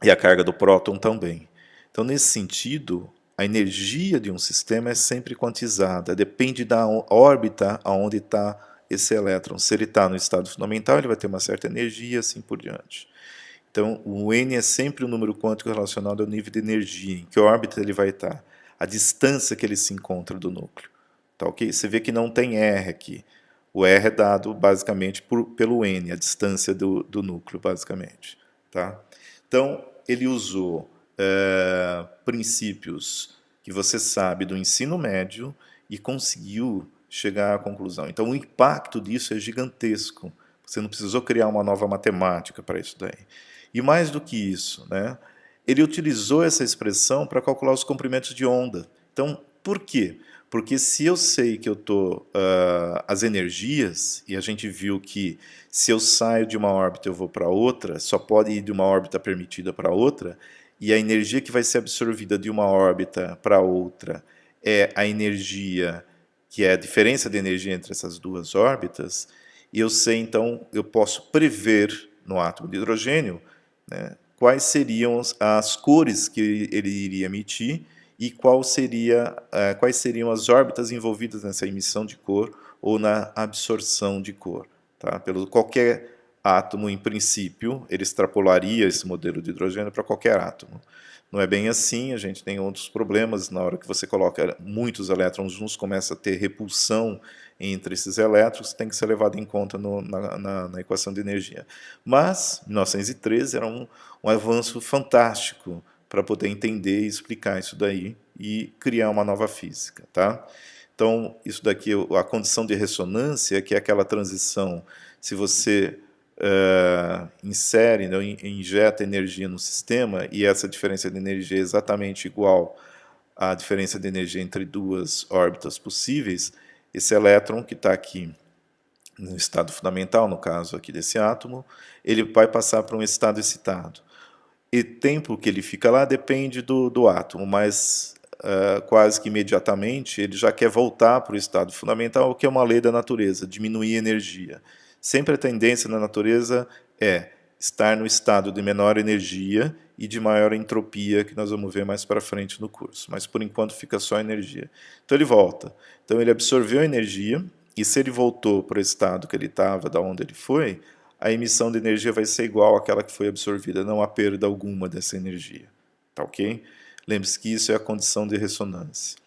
e a carga do próton também. Então, nesse sentido, a energia de um sistema é sempre quantizada, depende da órbita aonde está esse elétron. Se ele está no estado fundamental, ele vai ter uma certa energia, assim por diante. Então, o N é sempre um número quântico relacionado ao nível de energia, em que órbita ele vai estar, a distância que ele se encontra do núcleo. Tá, ok? Você vê que não tem R aqui. O R é dado basicamente pelo N, a distância do núcleo, basicamente. Tá? Então, ele usou princípios que você sabe do ensino médio e conseguiu chegar à conclusão. Então, o impacto disso é gigantesco. Você não precisou criar uma nova matemática para isso daí. E mais do que isso, né, ele utilizou essa expressão para calcular os comprimentos de onda. Então, por quê? Porque se eu sei que eu estou as energias, e a gente viu que se eu saio de uma órbita eu vou para outra, só pode ir de uma órbita permitida para outra, e a energia que vai ser absorvida de uma órbita para outra é a energia que é a diferença de energia entre essas duas órbitas, e eu sei, então, eu posso prever no átomo de hidrogênio, né, quais seriam as cores que ele iria emitir e quais seriam as órbitas envolvidas nessa emissão de cor ou na absorção de cor. Tá? Pelo qualquer átomo, em princípio, ele extrapolaria esse modelo de hidrogênio para qualquer átomo. Não é bem assim, a gente tem outros problemas. Na hora que você coloca muitos elétrons juntos, começa a ter repulsão entre esses elétrons, tem que ser levado em conta na equação de energia. Mas, 1913 era um avanço fantástico para poder entender e explicar isso daí e criar uma nova física. Tá? Então, isso daqui, a condição de ressonância, que é aquela transição, se você insere, né, injeta energia no sistema, e essa diferença de energia é exatamente igual à diferença de energia entre duas órbitas possíveis, esse elétron que está aqui no estado fundamental, no caso aqui desse átomo, ele vai passar para um estado excitado. E o tempo que ele fica lá depende do átomo, mas quase que imediatamente ele já quer voltar para o estado fundamental, o que é uma lei da natureza, diminuir a energia. Sempre a tendência na natureza é estar no estado de menor energia e de maior entropia, que nós vamos ver mais para frente no curso. Mas, por enquanto, fica só energia. Então, ele volta. Então, ele absorveu a energia, e se ele voltou para o estado que ele estava, da onde ele foi, a emissão de energia vai ser igual àquela que foi absorvida, não há perda alguma dessa energia. Tá ok? Lembre-se que isso é a condição de ressonância.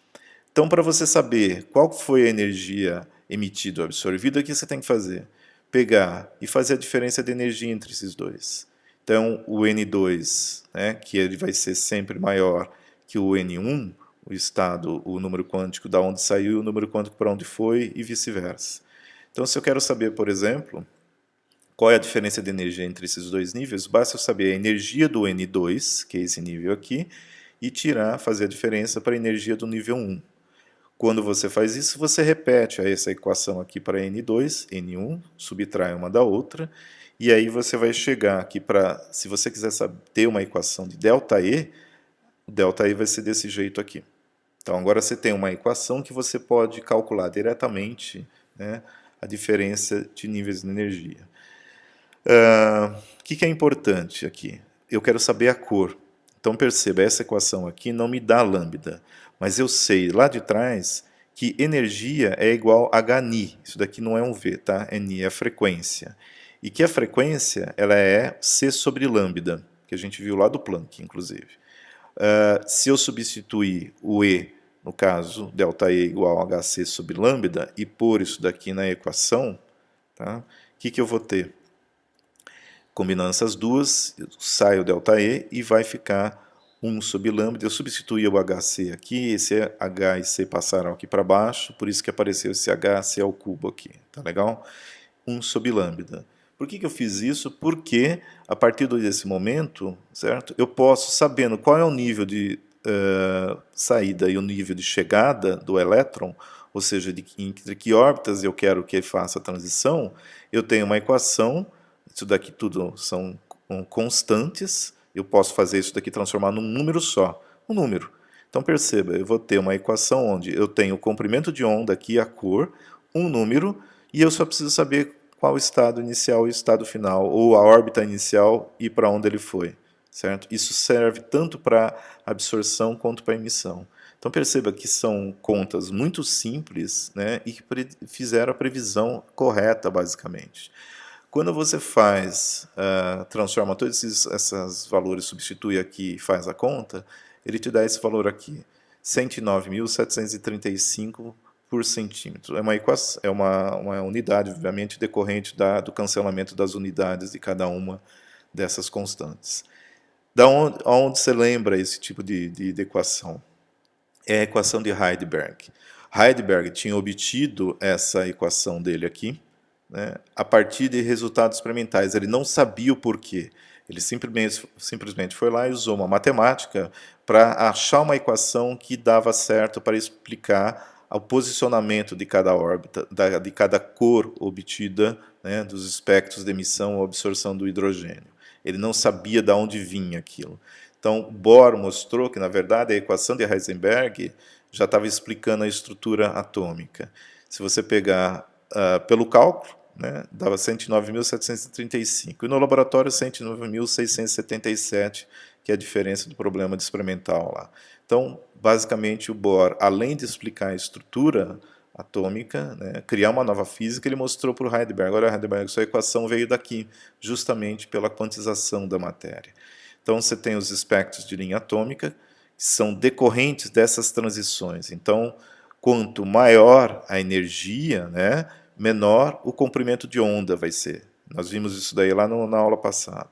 Então, para você saber qual foi a energia emitida ou absorvida, o que você tem que fazer? Pegar e fazer a diferença de energia entre esses dois. Então, o N2, né, que ele vai ser sempre maior que o N1, o estado, o número quântico da onde saiu e o número quântico para onde foi, e vice-versa. Então, se eu quero saber, por exemplo, qual é a diferença de energia entre esses dois níveis, basta eu saber a energia do N2, que é esse nível aqui, e fazer a diferença para a energia do nível 1. Quando você faz isso, você repete essa equação aqui para N2, N1, subtrai uma da outra, e aí você vai chegar aqui para, se você quiser ter uma equação de ΔE, o ΔE vai ser desse jeito aqui. Então agora você tem uma equação que você pode calcular diretamente, né, a diferença de níveis de energia. O que é importante aqui? Eu quero saber a cor. Então perceba, essa equação aqui não me dá lambda, mas eu sei lá de trás que energia é igual a Hν. Isso daqui não é um V, tá? Ni é a frequência. E que a frequência ela é C sobre lambda, que a gente viu lá do Planck, inclusive. Se eu substituir o E, no caso, ΔE igual a Hc sobre lambda, e pôr isso daqui na equação, tá? O que eu vou ter? Combinando essas duas, sai o ΔE e vai ficar 1 sobre lambda. Eu substituí o HC aqui, esse H e C passaram aqui para baixo, por isso que apareceu esse HC ao cubo aqui, tá legal? 1 sobre lambda. Por que eu fiz isso? Porque, a partir desse momento, certo, eu posso, sabendo qual é o nível de saída e o nível de chegada do elétron, ou seja, entre que órbitas eu quero que ele faça a transição, eu tenho uma equação. Isso daqui tudo são constantes, eu posso fazer isso daqui transformar num número só, um número. Então perceba, eu vou ter uma equação onde eu tenho o comprimento de onda aqui, a cor, um número, e eu só preciso saber qual o estado inicial e o estado final, ou a órbita inicial e para onde ele foi. Certo? Isso serve tanto para absorção quanto para emissão. Então perceba que são contas muito simples, né, e que fizeram a previsão correta, basicamente. Quando você transforma todos esses valores, substitui aqui e faz a conta, ele te dá esse valor aqui, 109.735 por centímetro. É uma unidade, obviamente, decorrente do cancelamento das unidades de cada uma dessas constantes. Da onde você lembra esse tipo de equação? É a equação de Heidelberg. Heidelberg tinha obtido essa equação dele aqui, né, a partir de resultados experimentais. Ele não sabia o porquê. Ele simplesmente foi lá e usou uma matemática para achar uma equação que dava certo para explicar o posicionamento de cada órbita, de cada cor obtida, né, dos espectros de emissão ou absorção do hidrogênio. Ele não sabia de onde vinha aquilo. Então, Bohr mostrou que, na verdade, a equação de Heisenberg já estava explicando a estrutura atômica. Se você pegar pelo cálculo, né, dava 109.735, e no laboratório 109.677, que é a diferença do problema de experimental lá. Então, basicamente, o Bohr, além de explicar a estrutura atômica, né, criar uma nova física, ele mostrou para o Heidelberg, olha, Heidelberg, sua equação veio daqui, justamente pela quantização da matéria. Então, você tem os espectros de linha atômica, que são decorrentes dessas transições. Então, quanto maior a energia, né, menor o comprimento de onda vai ser. Nós vimos isso daí lá na aula passada.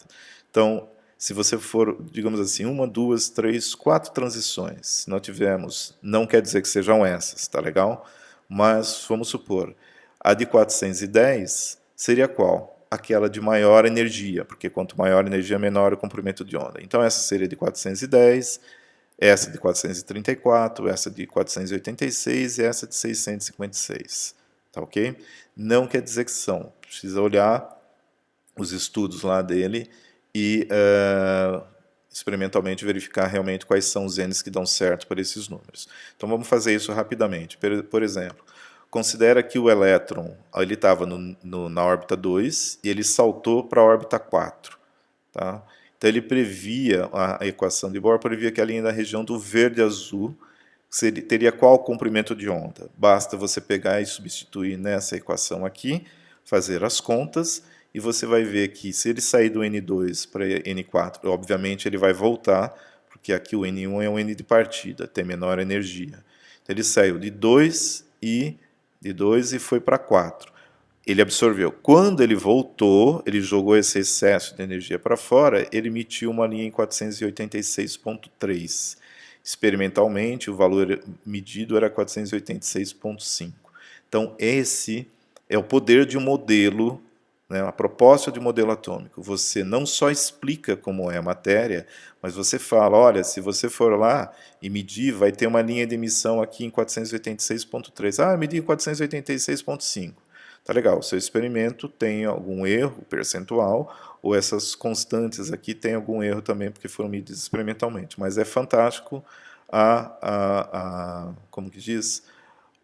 Então, se você for, digamos assim, 1, 2, 3, 4 transições, se nós tivermos, não quer dizer que sejam essas, tá legal? Mas, vamos supor, a de 410 seria qual? Aquela de maior energia, porque quanto maior a energia, menor o comprimento de onda. Então, essa seria de 410, essa de 434, essa de 486 e essa de 656. Tá ok? Não quer dizer que são. Precisa olhar os estudos lá dele e experimentalmente verificar realmente quais são os N's que dão certo para esses números. Então vamos fazer isso rapidamente. Por exemplo, considera que o elétron ele estava na órbita 2 e ele saltou para a órbita 4. Tá? Então ele previa, a equação de Bohr previa que a linha da região do verde-azul teria qual comprimento de onda? Basta você pegar e substituir nessa equação aqui, fazer as contas, e você vai ver que se ele sair do N2 para N4, obviamente ele vai voltar, porque aqui o N1 é um N de partida, tem menor energia. Então ele saiu de 2 e foi para 4. Ele absorveu. Quando ele voltou, ele jogou esse excesso de energia para fora, ele emitiu uma linha em 486,3. Experimentalmente, o valor medido era 486,5. Então, esse é o poder de um modelo, né, a proposta de um modelo atômico. Você não só explica como é a matéria, mas você fala, olha, se você for lá e medir, vai ter uma linha de emissão aqui em 486,3. Ah, eu medi em 486,5. Tá legal, o seu experimento tem algum erro percentual, ou essas constantes aqui têm algum erro também, porque foram medidas experimentalmente. Mas é fantástico como que diz?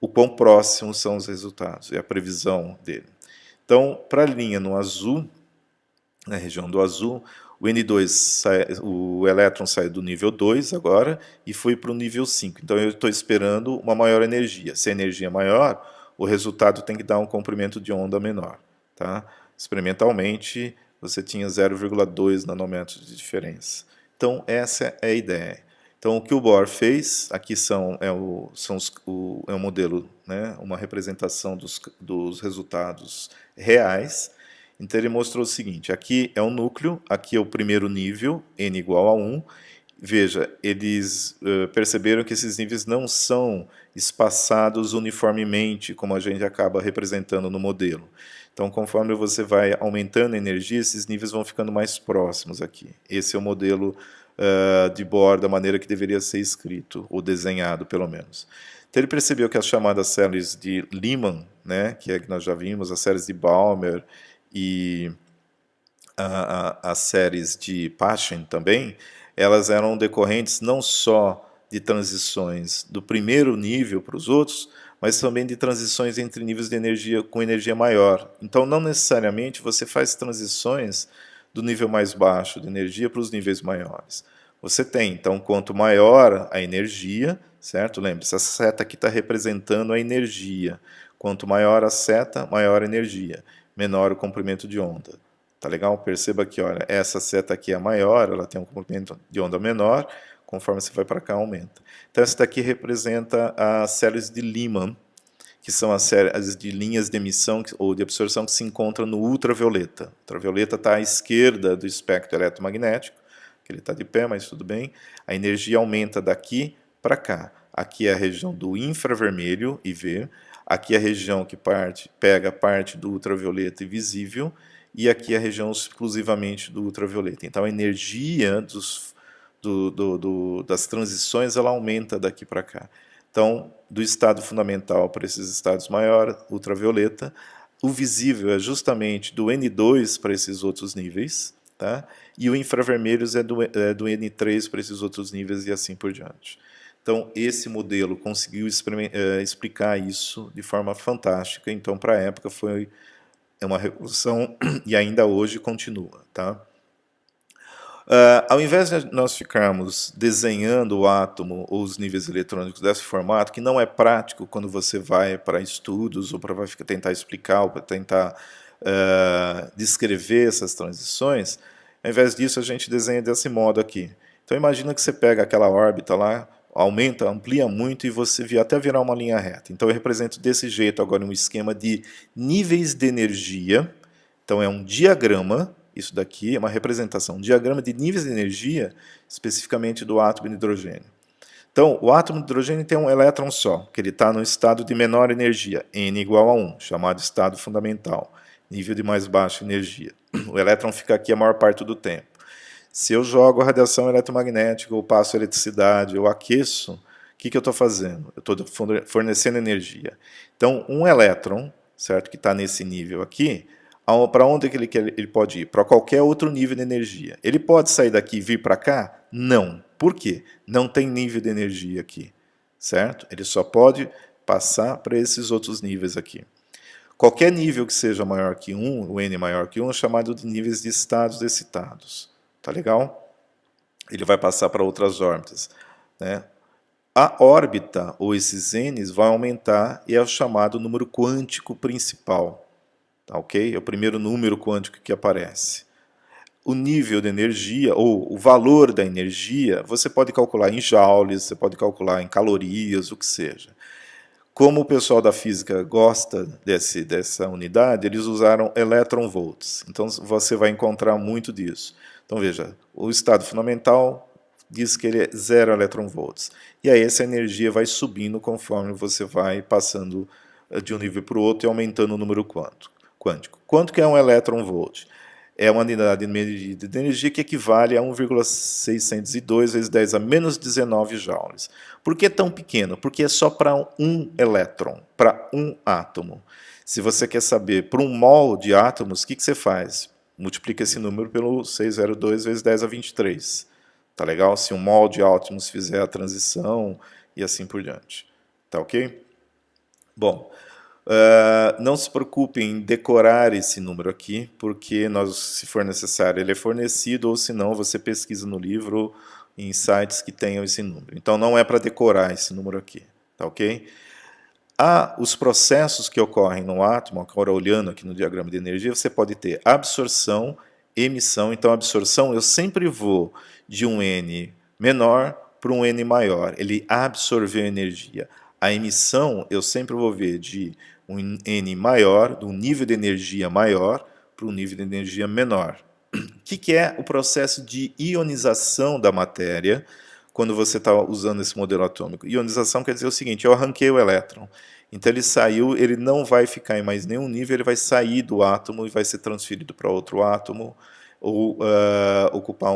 O quão próximos são os resultados e a previsão dele. Então, para a linha no azul, na região do azul, o N2, o elétron saiu do nível 2 agora e foi para o nível 5. Então eu estou esperando uma maior energia. Se a energia é maior, o resultado tem que dar um comprimento de onda menor. Tá? Experimentalmente, você tinha 0,2 nanômetros de diferença. Então essa é a ideia. Então o que o Bohr fez, aqui é um modelo, né, uma representação dos resultados reais. Então ele mostrou o seguinte, aqui é o núcleo, aqui é o primeiro nível, n igual a 1. Veja, eles perceberam que esses níveis não são espaçados uniformemente, como a gente acaba representando no modelo. Então, conforme você vai aumentando a energia, esses níveis vão ficando mais próximos aqui. Esse é o modelo de Bohr da maneira que deveria ser escrito, ou desenhado, pelo menos. Então ele percebeu que as chamadas séries de Lyman, né, que é que nós já vimos, as séries de Balmer, e as séries de Paschen também, elas eram decorrentes não só de transições do primeiro nível para os outros, mas também de transições entre níveis de energia com energia maior. Então, não necessariamente você faz transições do nível mais baixo de energia para os níveis maiores. Você tem, então, quanto maior a energia, certo? Lembre-se, essa seta aqui está representando a energia. Quanto maior a seta, maior a energia, menor o comprimento de onda. Tá legal? Perceba que, olha, essa seta aqui é maior, ela tem um comprimento de onda menor, conforme você vai para cá, aumenta. Então, essa daqui representa as séries de Lyman. que são as séries de linhas de emissão ou de absorção que se encontram no ultravioleta. O ultravioleta está à esquerda do espectro eletromagnético, que ele está de pé, mas tudo bem. A energia aumenta daqui para cá. Aqui é a região do infravermelho, IV. Aqui é a região que pega parte do ultravioleta invisível. E aqui é a região exclusivamente do ultravioleta. Então, a energia das transições ela aumenta daqui para cá. Então, do estado fundamental para esses estados maiores, ultravioleta, o visível é justamente do N2 para esses outros níveis, tá? E o infravermelhos é do N3 para esses outros níveis e assim por diante. Então, esse modelo conseguiu explicar isso de forma fantástica. Então, para a época, foi uma revolução e ainda hoje continua, tá? Ao invés de nós ficarmos desenhando o átomo ou os níveis eletrônicos desse formato, que não é prático quando você vai para estudos ou para tentar explicar ou para tentar descrever essas transições, ao invés disso a gente desenha desse modo aqui. Então imagina que você pega aquela órbita lá, aumenta, amplia muito e você até virar uma linha reta. Então eu represento desse jeito agora um esquema de níveis de energia. Então é um diagrama. Isso daqui é uma representação, um diagrama de níveis de energia, especificamente do átomo de hidrogênio. Então, o átomo de hidrogênio tem um elétron só, que ele está no estado de menor energia, N igual a 1, chamado estado fundamental, nível de mais baixa energia. O elétron fica aqui a maior parte do tempo. Se eu jogo a radiação eletromagnética, ou passo eletricidade, ou aqueço, o que eu estou fazendo? Eu estou fornecendo energia. Então, um elétron, certo, que está nesse nível aqui, para onde ele pode ir? Para qualquer outro nível de energia. Ele pode sair daqui e vir para cá? Não. Por quê? Não tem nível de energia aqui, certo? Ele só pode passar para esses outros níveis aqui. Qualquer nível que seja maior que 1, o N maior que 1, é chamado de níveis de estados excitados. Tá legal? Ele vai passar para outras órbitas, né? A órbita, ou esses N's, vai aumentar e é o chamado número quântico principal. Tá, ok? É o primeiro número quântico que aparece. O nível de energia, ou o valor da energia, você pode calcular em joules, você pode calcular em calorias, o que seja. Como o pessoal da física gosta dessa unidade, eles usaram electron-volts. Então você vai encontrar muito disso. Então veja, o estado fundamental diz que ele é 0 electron-volts. E aí essa energia vai subindo conforme você vai passando de um nível para o outro e aumentando o número quântico. Quanto que é um elétron-volt? É uma unidade de medida de energia que equivale a 1,602 vezes 10 a menos 19 joules. Por que tão pequeno? Porque é só para um elétron, para um átomo. Se você quer saber por um mol de átomos, o que você faz? Multiplica esse número pelo 602 vezes 10 a 23. Tá legal? Se um mol de átomos fizer a transição e assim por diante. Tá ok? Bom, não se preocupe em decorar esse número aqui, porque se for necessário ele é fornecido, ou se não você pesquisa no livro em sites que tenham esse número. Então não é para decorar esse número aqui, tá ok? Os processos que ocorrem no átomo, agora olhando aqui no diagrama de energia, você pode ter absorção, emissão. Então absorção eu sempre vou de um N menor para um N maior, ele absorveu energia. A emissão eu sempre vou ver de um N maior, de um nível de energia maior para um nível de energia menor. O que é o processo de ionização da matéria quando você está usando esse modelo atômico? Ionização quer dizer o seguinte, eu arranquei o elétron, então ele saiu, ele não vai ficar em mais nenhum nível, ele vai sair do átomo e vai ser transferido para outro átomo, ou ocupar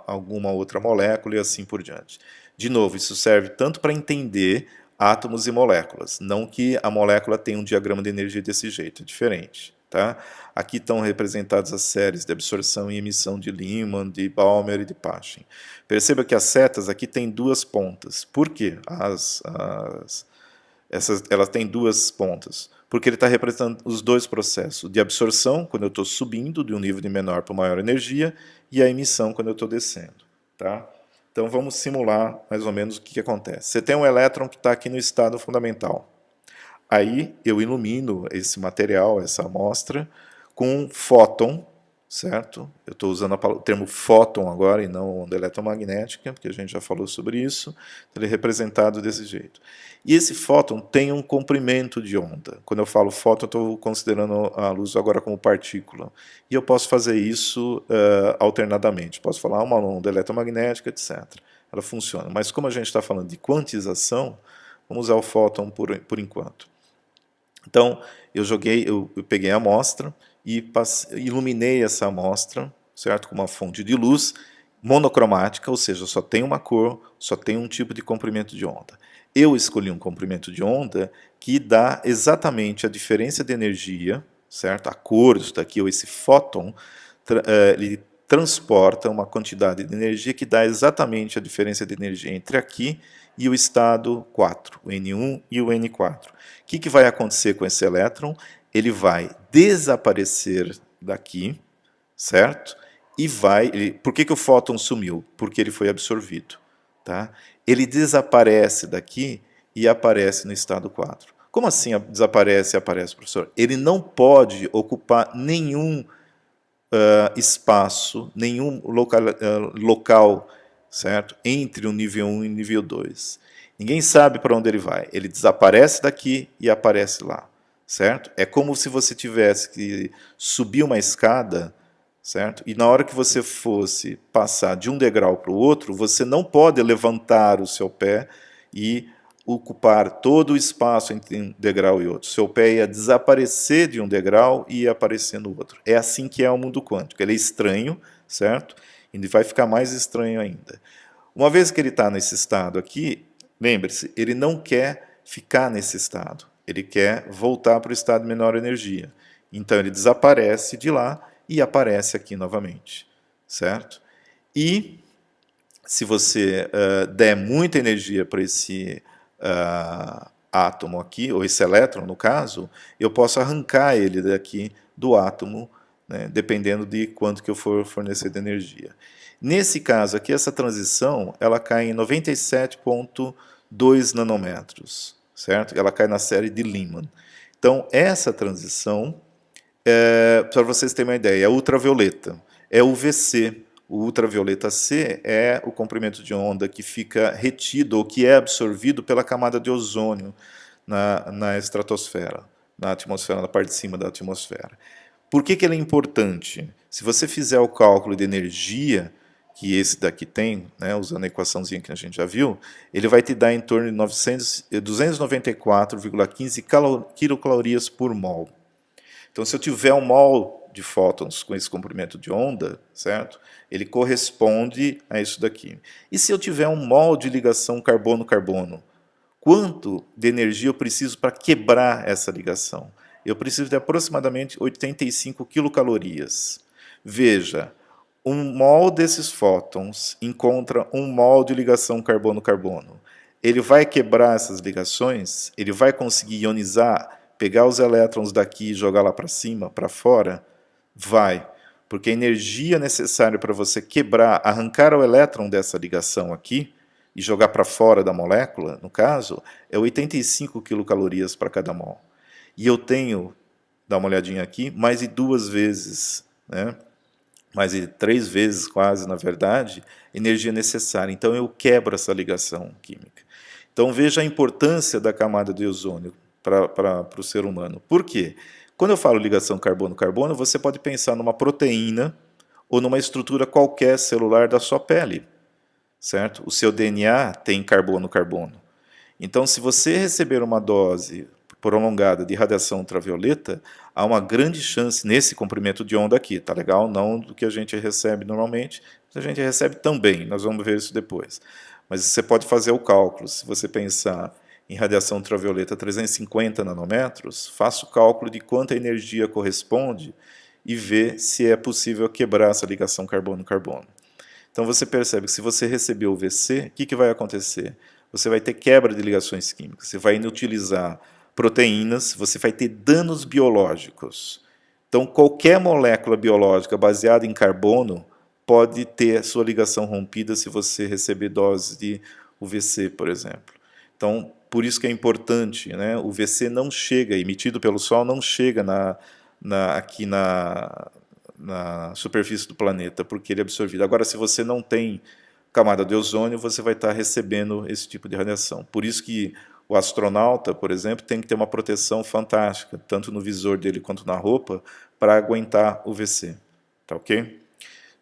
alguma outra molécula e assim por diante. De novo, isso serve tanto para entender átomos e moléculas, não que a molécula tenha um diagrama de energia desse jeito, é diferente. Tá? Aqui estão representadas as séries de absorção e emissão de Lyman, de Balmer e de Paschen. Perceba que as setas aqui têm duas pontas. Por quê? Elas têm duas pontas. Porque ele está representando os dois processos, de absorção, quando eu estou subindo de um nível de menor para maior energia, e a emissão, quando eu estou descendo. Tá? Então vamos simular mais ou menos o que acontece. Você tem um elétron que está aqui no estado fundamental. Aí eu ilumino esse material, essa amostra, com um fóton, certo? Eu estou usando o termo fóton agora e não onda eletromagnética, porque a gente já falou sobre isso. Ele é representado desse jeito. E esse fóton tem um comprimento de onda. Quando eu falo fóton, eu estou considerando a luz agora como partícula. E eu posso fazer isso alternadamente. Posso falar uma onda eletromagnética, etc. Ela funciona. Mas como a gente está falando de quantização, vamos usar o fóton por enquanto. Então, eu peguei a amostra e iluminei essa amostra, certo? Com uma fonte de luz monocromática, ou seja, só tem uma cor, só tem um tipo de comprimento de onda. Eu escolhi um comprimento de onda que dá exatamente a diferença de energia, certo? A cor disso daqui, ou esse fóton, ele transporta uma quantidade de energia que dá exatamente a diferença de energia entre aqui e o estado 4, o N1 e o N4. O que vai acontecer com esse elétron? Ele vai desaparecer daqui, certo? E por que o fóton sumiu? Porque ele foi absorvido. Tá? Ele desaparece daqui e aparece no estado 4. Como assim desaparece e aparece, professor? Ele não pode ocupar nenhum espaço, nenhum local, certo? Entre o nível 1 e o nível 2. Ninguém sabe para onde ele vai. Ele desaparece daqui e aparece lá, certo? É como se você tivesse que subir uma escada, certo? E na hora que você fosse passar de um degrau para o outro, você não pode levantar o seu pé e ocupar todo o espaço entre um degrau e outro. Seu pé ia desaparecer de um degrau e ia aparecer no outro. É assim que é o mundo quântico. Ele é estranho, certo? E vai ficar mais estranho ainda. Uma vez que ele está nesse estado aqui, lembre-se, ele não quer ficar nesse estado. Ele quer voltar para o estado de menor energia. Então ele desaparece de lá e aparece aqui novamente, certo? E se você der muita energia para esse átomo aqui, ou esse elétron no caso, eu posso arrancar ele daqui do átomo, né, dependendo de quanto que eu for fornecer de energia. Nesse caso aqui, essa transição, ela cai em 97,2 nanômetros, certo? Ela cai na série de Lyman. Então, essa transição, para vocês terem uma ideia, é ultravioleta, é UVC. O ultravioleta C é o comprimento de onda que fica retido ou que é absorvido pela camada de ozônio na estratosfera, na atmosfera, na parte de cima da atmosfera. Por que ele é importante? Se você fizer o cálculo de energia que esse daqui tem, né, usando a equaçãozinha que a gente já viu, ele vai te dar em torno de 294,15 quilocalorias por mol. Então, se eu tiver um mol de fótons com esse comprimento de onda, certo? Ele corresponde a isso daqui. E se eu tiver um mol de ligação carbono-carbono, quanto de energia eu preciso para quebrar essa ligação? Eu preciso de aproximadamente 85 quilocalorias. Veja, um mol desses fótons encontra um mol de ligação carbono-carbono. Ele vai quebrar essas ligações? Ele vai conseguir ionizar, pegar os elétrons daqui e jogar lá para cima, para fora? Vai, porque a energia necessária para você quebrar, arrancar o elétron dessa ligação aqui e jogar para fora da molécula, no caso, é 85 quilocalorias para cada mol. E eu tenho, dá uma olhadinha aqui, mais de 2 vezes, né? Mais de 3 vezes quase, na verdade, energia necessária. Então eu quebro essa ligação química. Então veja a importância da camada de ozônio para o ser humano. Por quê? Quando eu falo ligação carbono-carbono, você pode pensar numa proteína ou numa estrutura qualquer celular da sua pele, certo? O seu DNA tem carbono-carbono. Então, se você receber uma dose prolongada de radiação ultravioleta, há uma grande chance nesse comprimento de onda aqui, tá legal? Não do que a gente recebe normalmente, a gente recebe também, nós vamos ver isso depois. Mas você pode fazer o cálculo, se você pensar em radiação ultravioleta 350 nanômetros, faça o cálculo de quanta energia corresponde e vê se é possível quebrar essa ligação carbono-carbono. Então você percebe que se você receber o VC, o que vai acontecer? Você vai ter quebra de ligações químicas, você vai inutilizar proteínas, você vai ter danos biológicos. Então qualquer molécula biológica baseada em carbono pode ter sua ligação rompida se você receber doses de UVC, por exemplo. Então, por isso que é importante, né? O UVC não chega, emitido pelo Sol, não chega aqui na superfície do planeta, porque ele é absorvido. Agora, se você não tem camada de ozônio, você vai estar recebendo esse tipo de radiação. Por isso que o astronauta, por exemplo, tem que ter uma proteção fantástica, tanto no visor dele quanto na roupa, para aguentar o UVC. Tá ok?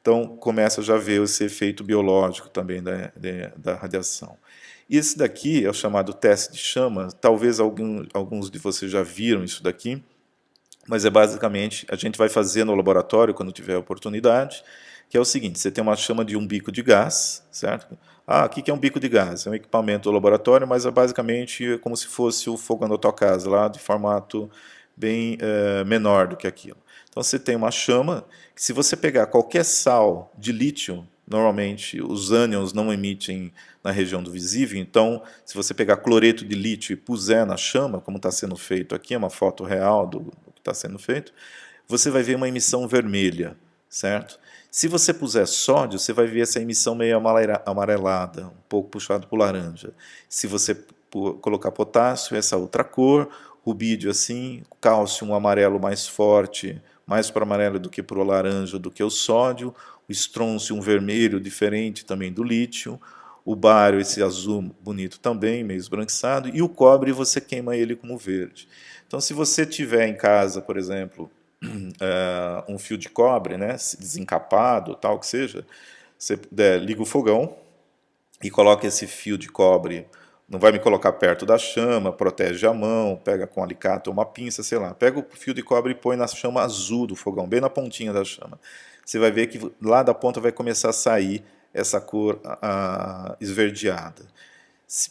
Então, começa já a ver esse efeito biológico também da radiação. E esse daqui é o chamado teste de chama. Talvez alguns de vocês já viram isso daqui, mas é basicamente, a gente vai fazer no laboratório, quando tiver oportunidade, que é o seguinte: você tem uma chama de um bico de gás, certo? Ah, o que é um bico de gás? É um equipamento do laboratório, mas é basicamente como se fosse o fogão da tua casa, lá de formato bem menor do que aquilo. Então você tem uma chama, que se você pegar qualquer sal de lítio, normalmente os ânions não emitem na região do visível, então se você pegar cloreto de lítio e puser na chama, como está sendo feito aqui, é uma foto real do que está sendo feito, você vai ver uma emissão vermelha, certo? Se você puser sódio, você vai ver essa emissão meio amarelada, um pouco puxado para o laranja. Se você colocar potássio, essa outra cor, rubídio assim, cálcio um amarelo mais forte, mais para o amarelo do que para o laranja do que o sódio, o estrôncio um vermelho diferente também do lítio, o bário esse azul bonito também, meio esbranquiçado, e o cobre você queima ele como verde. Então se você tiver em casa, por exemplo, um fio de cobre, né, desencapado, tal que seja, você liga o fogão e coloca esse fio de cobre, não vai me colocar perto da chama, protege a mão, pega com um alicate ou uma pinça, sei lá, pega o fio de cobre e põe na chama azul do fogão, bem na pontinha da chama. Você vai ver que lá da ponta vai começar a sair essa cor esverdeada.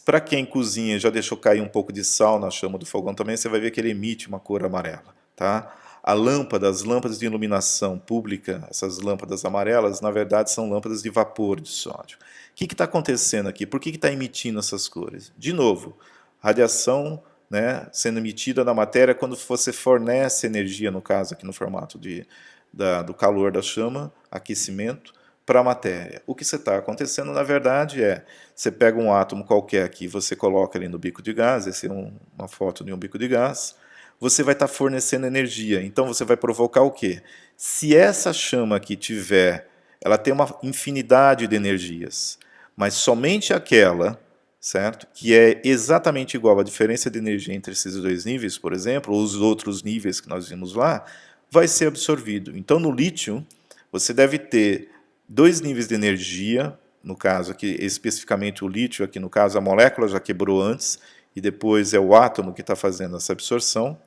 Para quem cozinha já deixou cair um pouco de sal na chama do fogão também, você vai ver que ele emite uma cor amarela. Tá? As lâmpadas de iluminação pública, essas lâmpadas amarelas, na verdade são lâmpadas de vapor de sódio. O que está acontecendo aqui? Por que está emitindo essas cores? De novo, radiação, né, sendo emitida na matéria quando você fornece energia, no caso aqui no formato do calor da chama, aquecimento, para a matéria. O que está acontecendo, na verdade, você pega um átomo qualquer aqui, você coloca ali no bico de gás, essa é uma foto de um bico de gás, você vai estar fornecendo energia. Então você vai provocar o quê? Se essa chama aqui ela tem uma infinidade de energias, mas somente aquela, certo? Que é exatamente igual à diferença de energia entre esses dois níveis, por exemplo, ou os outros níveis que nós vimos lá, vai ser absorvido. Então no lítio, você deve ter dois níveis de energia, no caso aqui, especificamente o lítio, aqui no caso a molécula já quebrou antes, e depois é o átomo que está fazendo essa absorção.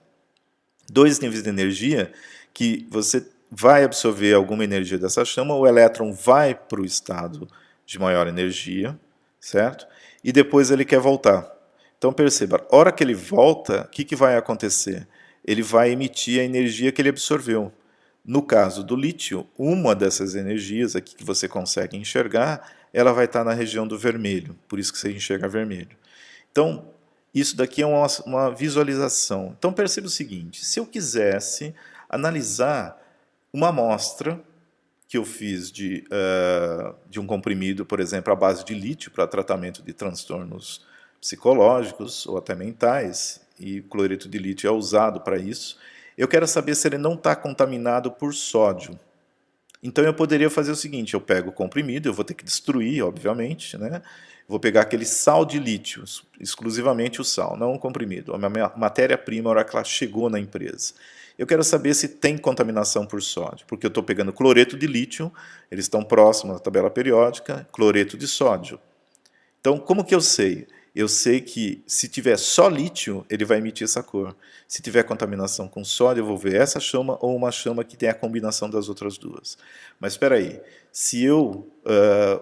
Dois níveis de energia que você vai absorver alguma energia dessa chama, o elétron vai para o estado de maior energia, certo? E depois ele quer voltar. Então perceba, a hora que ele volta, o que vai acontecer? Ele vai emitir a energia que ele absorveu. No caso do lítio, uma dessas energias aqui que você consegue enxergar, ela vai estar na região do vermelho, por isso que você enxerga vermelho. Então, isso daqui é uma visualização. Então perceba o seguinte, se eu quisesse analisar uma amostra que eu fiz de um comprimido, por exemplo, à base de lítio para tratamento de transtornos psicológicos ou até mentais, e cloreto de lítio é usado para isso, eu quero saber se ele não está contaminado por sódio. Então eu poderia fazer o seguinte, eu pego o comprimido, eu vou ter que destruir, obviamente, né? Vou pegar aquele sal de lítio, exclusivamente o sal, não o comprimido, a minha matéria-prima, a hora que ela chegou na empresa. Eu quero saber se tem contaminação por sódio, porque eu estou pegando cloreto de lítio, eles estão próximos da tabela periódica, cloreto de sódio. Então, como que eu sei? Eu sei que se tiver só lítio, ele vai emitir essa cor. Se tiver contaminação com sódio, eu vou ver essa chama ou uma chama que tem a combinação das outras duas. Mas espera aí, se eu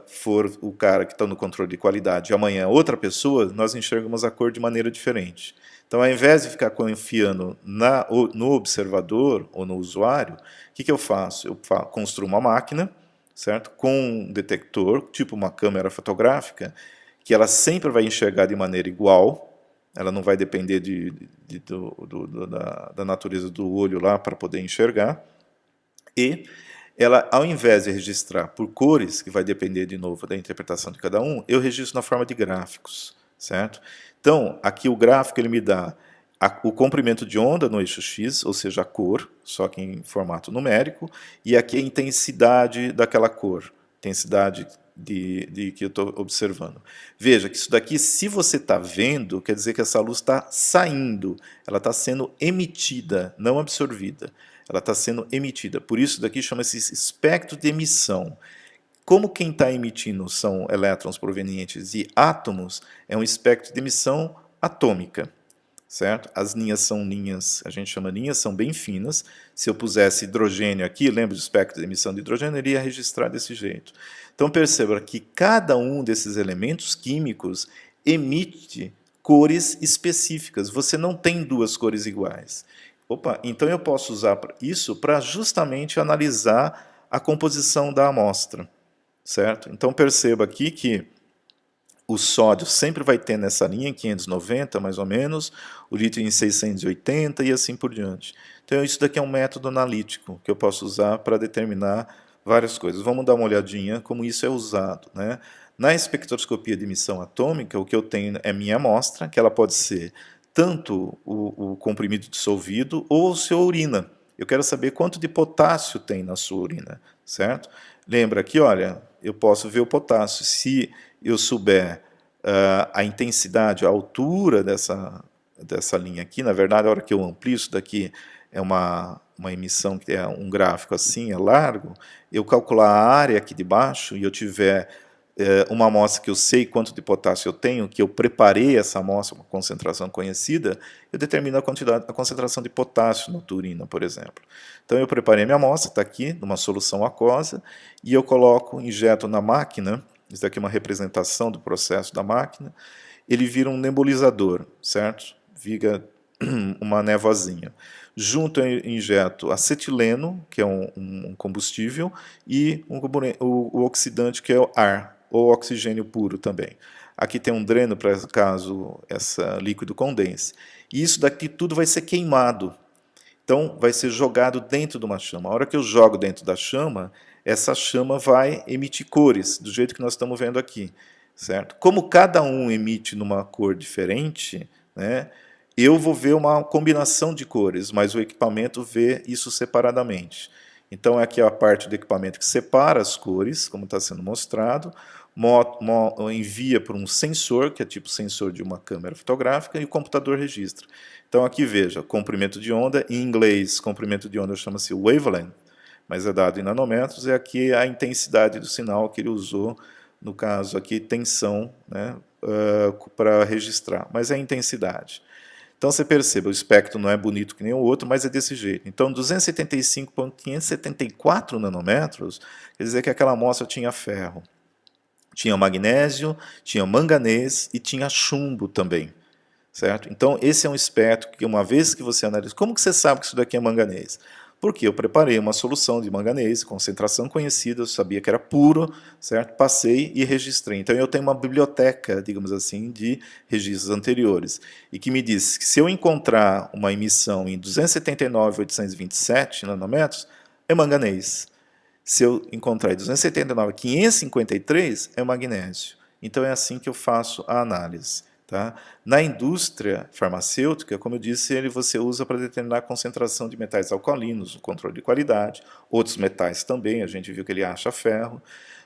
for o cara que está no controle de qualidade e amanhã outra pessoa, nós enxergamos a cor de maneira diferente. Então, ao invés de ficar confiando no observador ou no usuário, o que eu faço? Eu construo uma máquina, certo? Com um detector, tipo uma câmera fotográfica, que ela sempre vai enxergar de maneira igual, ela não vai depender da natureza do olho lá para poder enxergar, e ela, ao invés de registrar por cores, que vai depender de novo da interpretação de cada um, eu registro na forma de gráficos, certo? Então, aqui o gráfico ele me dá o comprimento de onda no eixo X, ou seja, a cor, só que em formato numérico, e aqui a intensidade daquela cor, intensidade de que eu estou observando. Veja que isso daqui, se você está vendo, quer dizer que essa luz está saindo, ela está sendo emitida, não absorvida. Ela está sendo emitida. Por isso daqui chama-se espectro de emissão. Como quem está emitindo são elétrons provenientes de átomos, é um espectro de emissão atômica. Certo? As linhas são linhas, a gente chama linhas, são bem finas. Se eu pusesse hidrogênio aqui, lembra do espectro de emissão de hidrogênio, ele ia registrar desse jeito. Então perceba que cada um desses elementos químicos emite cores específicas. Você não tem duas cores iguais. Opa, então eu posso usar isso para justamente analisar a composição da amostra. Certo? Então perceba aqui que o sódio sempre vai ter nessa linha em 590, mais ou menos, o lítio em 680 e assim por diante. Então isso daqui é um método analítico que eu posso usar para determinar várias coisas. Vamos dar uma olhadinha como isso é usado, né? Na espectroscopia de emissão atômica, o que eu tenho é minha amostra, que ela pode ser tanto o comprimido dissolvido ou sua urina. Eu quero saber quanto de potássio tem na sua urina, certo? Lembra aqui, olha, eu posso ver o potássio. Se eu souber a intensidade, a altura dessa linha aqui, na verdade, a hora que eu amplio isso daqui é uma emissão que é um gráfico assim, é largo, eu calcular a área aqui de baixo e eu tiver uma amostra que eu sei quanto de potássio eu tenho, que eu preparei essa amostra com concentração conhecida, eu determino a concentração de potássio na tua urina, por exemplo. Então eu preparei minha amostra, está aqui, numa solução aquosa, e eu coloco, injeto na máquina, isso daqui é uma representação do processo da máquina, ele vira um nebulizador, certo? Vira uma névoazinha. Junto eu injeto acetileno, que é um combustível, e o oxidante, que é o ar, ou oxigênio puro também. Aqui tem um dreno para caso esse líquido condense. E isso daqui tudo vai ser queimado. Então, vai ser jogado dentro de uma chama. A hora que eu jogo dentro da chama, essa chama vai emitir cores, do jeito que nós estamos vendo aqui. Certo? Como cada um emite numa cor diferente, né, eu vou ver uma combinação de cores, mas o equipamento vê isso separadamente. Então, aqui é a parte do equipamento que separa as cores, como está sendo mostrado, envia para um sensor, que é tipo sensor de uma câmera fotográfica, e o computador registra. Então, aqui veja, comprimento de onda, em inglês, comprimento de onda chama-se wavelength, mas é dado em nanômetros, e aqui a intensidade do sinal que ele usou, no caso aqui, tensão, né, para registrar, mas é a intensidade. Então você perceba, o espectro não é bonito que nem o outro, mas é desse jeito. Então 275,574 nanômetros, quer dizer que aquela amostra tinha ferro, tinha magnésio, tinha manganês e tinha chumbo também. Certo? Então esse é um espectro que uma vez que você analisa, como que você sabe que isso daqui é manganês? Porque eu preparei uma solução de manganês, concentração conhecida, eu sabia que era puro, certo? Passei e registrei. Então eu tenho uma biblioteca, digamos assim, de registros anteriores, e que me diz que se eu encontrar uma emissão em 279,827 nanômetros, é manganês. Se eu encontrar em 279,553, é magnésio. Então é assim que eu faço a análise. Tá? Na indústria farmacêutica, como eu disse, você usa para determinar a concentração de metais alcalinos, o controle de qualidade, outros metais também, a gente viu que ele acha ferro.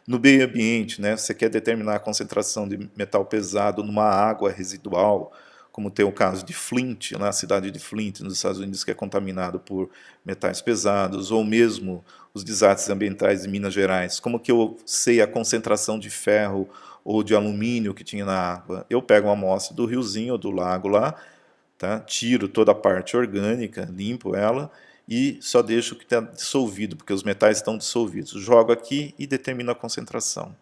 No meio ambiente, né, você quer determinar a concentração de metal pesado numa água residual, como tem o caso de Flint, na cidade de Flint, nos Estados Unidos, que é contaminado por metais pesados, ou mesmo os desastres ambientais de Minas Gerais. Como que eu sei a concentração de ferro ou de alumínio que tinha na água? Eu pego uma amostra do riozinho ou do lago lá, tá? Tiro toda a parte orgânica, limpo ela e só deixo o que está dissolvido, porque os metais estão dissolvidos. Jogo aqui e determino a concentração.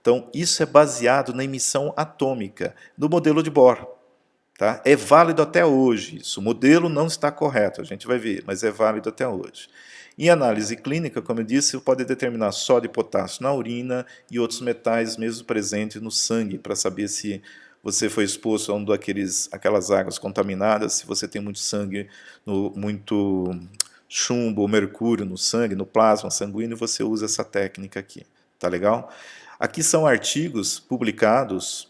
Então, isso é baseado na emissão atômica, do modelo de Bohr. Tá? É válido até hoje isso. O modelo não está correto, a gente vai ver, mas é válido até hoje. Em análise clínica, como eu disse, você pode determinar sódio e potássio na urina e outros metais mesmo presentes no sangue, para saber se você foi exposto a aquelas águas contaminadas, se você tem muito sangue, muito chumbo ou mercúrio no sangue, no plasma sanguíneo, você usa essa técnica aqui. Tá legal? Aqui são artigos publicados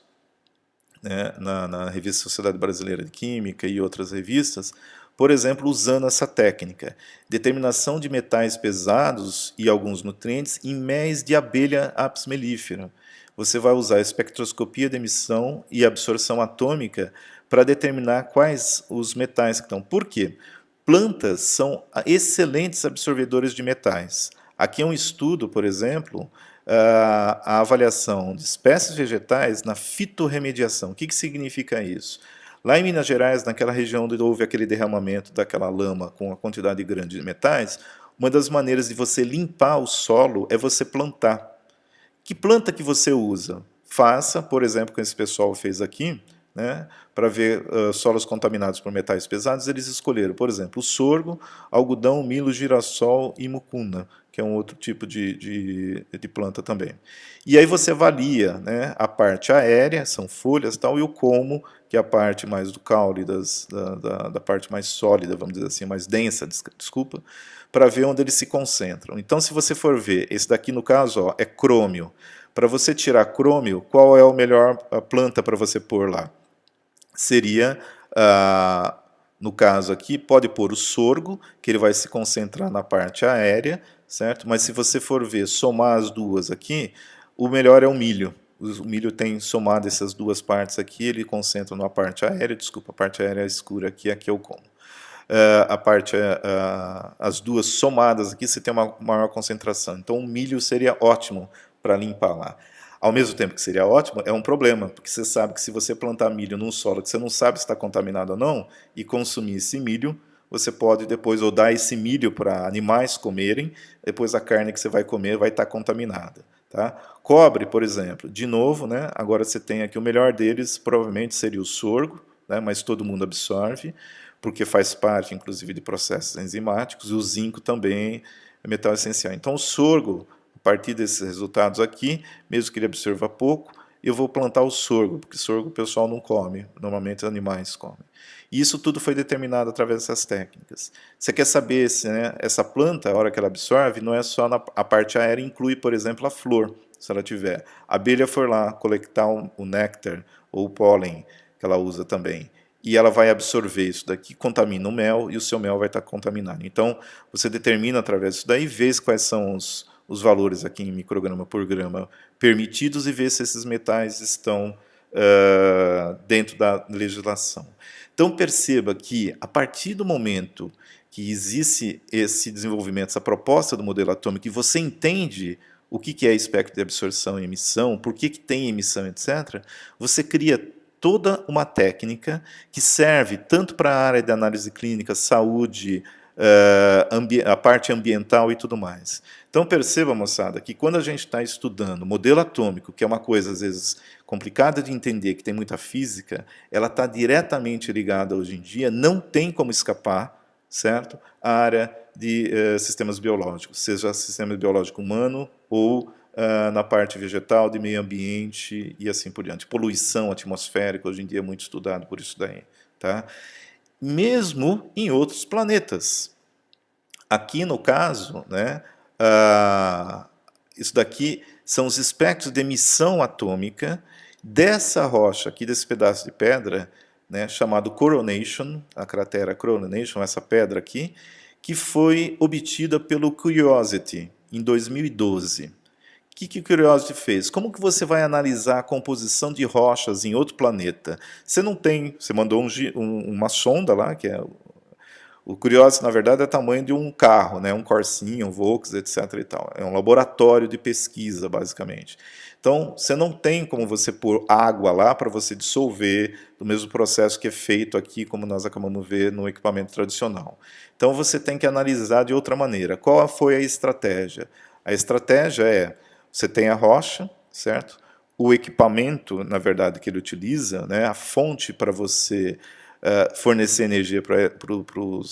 né, na revista Sociedade Brasileira de Química e outras revistas, por exemplo, usando essa técnica, determinação de metais pesados e alguns nutrientes em méis de abelha apis mellifera. Você vai usar a espectroscopia de emissão e absorção atômica para determinar quais os metais que estão. Por quê? Plantas são excelentes absorvedores de metais. Aqui é um estudo, por exemplo, a avaliação de espécies vegetais na fitorremediação. O que significa isso? Lá em Minas Gerais, naquela região onde houve aquele derramamento daquela lama com a quantidade grande de metais, uma das maneiras de você limpar o solo é você plantar. Que planta que você usa? Faça, por exemplo, como esse pessoal fez aqui, né, para ver solos contaminados por metais pesados, eles escolheram, por exemplo, o sorgo, algodão, milho, girassol e mucuna, que é um outro tipo de planta também. E aí você avalia, né, a parte aérea, são folhas e tal, e o como, que é a parte mais do caule, da parte mais sólida, vamos dizer assim, mais densa, desculpa, para ver onde eles se concentram. Então, se você for ver, esse daqui no caso ó, é crômio. Para você tirar crômio, qual é a melhor planta para você pôr lá? Seria, no caso aqui, pode pôr o sorgo, que ele vai se concentrar na parte aérea, certo? Mas se você for ver, somar as duas aqui, o melhor é o milho. O milho tem somado essas duas partes aqui, ele concentra na parte aérea, desculpa, a parte aérea é escura aqui, aqui é o como. As duas somadas aqui, você tem uma maior concentração. Então, o milho seria ótimo para limpar lá. Ao mesmo tempo que seria ótimo, é um problema, porque você sabe que se você plantar milho num solo que você não sabe se está contaminado ou não, e consumir esse milho, você pode depois ou dar esse milho para animais comerem, depois a carne que você vai comer vai estar contaminada. Tá? Cobre, por exemplo, de novo, né, agora você tem aqui o melhor deles, provavelmente seria o sorgo, né, mas todo mundo absorve, porque faz parte, inclusive, de processos enzimáticos, e o zinco também é metal essencial. Então, o sorgo, a partir desses resultados aqui, mesmo que ele absorva pouco, eu vou plantar o sorgo, porque sorgo o pessoal não come, normalmente os animais comem. E isso tudo foi determinado através dessas técnicas. Você quer saber se, né, essa planta, a hora que ela absorve, não é só a parte aérea, inclui, por exemplo, a flor, se ela tiver. A abelha for lá coletar o néctar ou o pólen, que ela usa também, e ela vai absorver isso daqui, contamina o mel, e o seu mel vai estar contaminado. Então, você determina através disso daí, vê quais são os valores aqui em micrograma por grama permitidos e vê se esses metais estão dentro da legislação. Então, perceba que, a partir do momento que existe esse desenvolvimento, essa proposta do modelo atômico, e você entende o que é espectro de absorção e emissão, por que tem emissão, etc., você cria toda uma técnica que serve tanto para a área de análise clínica, saúde, a parte ambiental e tudo mais. Então perceba, moçada, que quando a gente está estudando modelo atômico, que é uma coisa às vezes complicada de entender, que tem muita física, ela está diretamente ligada hoje em dia, não tem como escapar, certo? A área de sistemas biológicos, seja sistema biológico humano ou na parte vegetal, de meio ambiente e assim por diante. Poluição atmosférica, hoje em dia é muito estudado por isso daí. Tá? Mesmo em outros planetas. Aqui no caso, né, isso daqui são os espectros de emissão atômica dessa rocha aqui, desse pedaço de pedra, né, chamado Coronation, a cratera Coronation, essa pedra aqui, que foi obtida pelo Curiosity em 2012. O que o Curiosity fez? Como que você vai analisar a composição de rochas em outro planeta? Você não tem, você mandou uma sonda lá, que é o Curiosity, na verdade, é o tamanho de um carro, né? Um Corsinha, um Volks, etc. e tal. É um laboratório de pesquisa, basicamente. Então, você não tem como você pôr água lá para você dissolver do mesmo processo que é feito aqui, como nós acabamos de ver no equipamento tradicional. Então, você tem que analisar de outra maneira. Qual foi a estratégia? A estratégia é, você tem a rocha, certo? O equipamento, na verdade, que ele utiliza, né? A fonte para você fornecer energia para o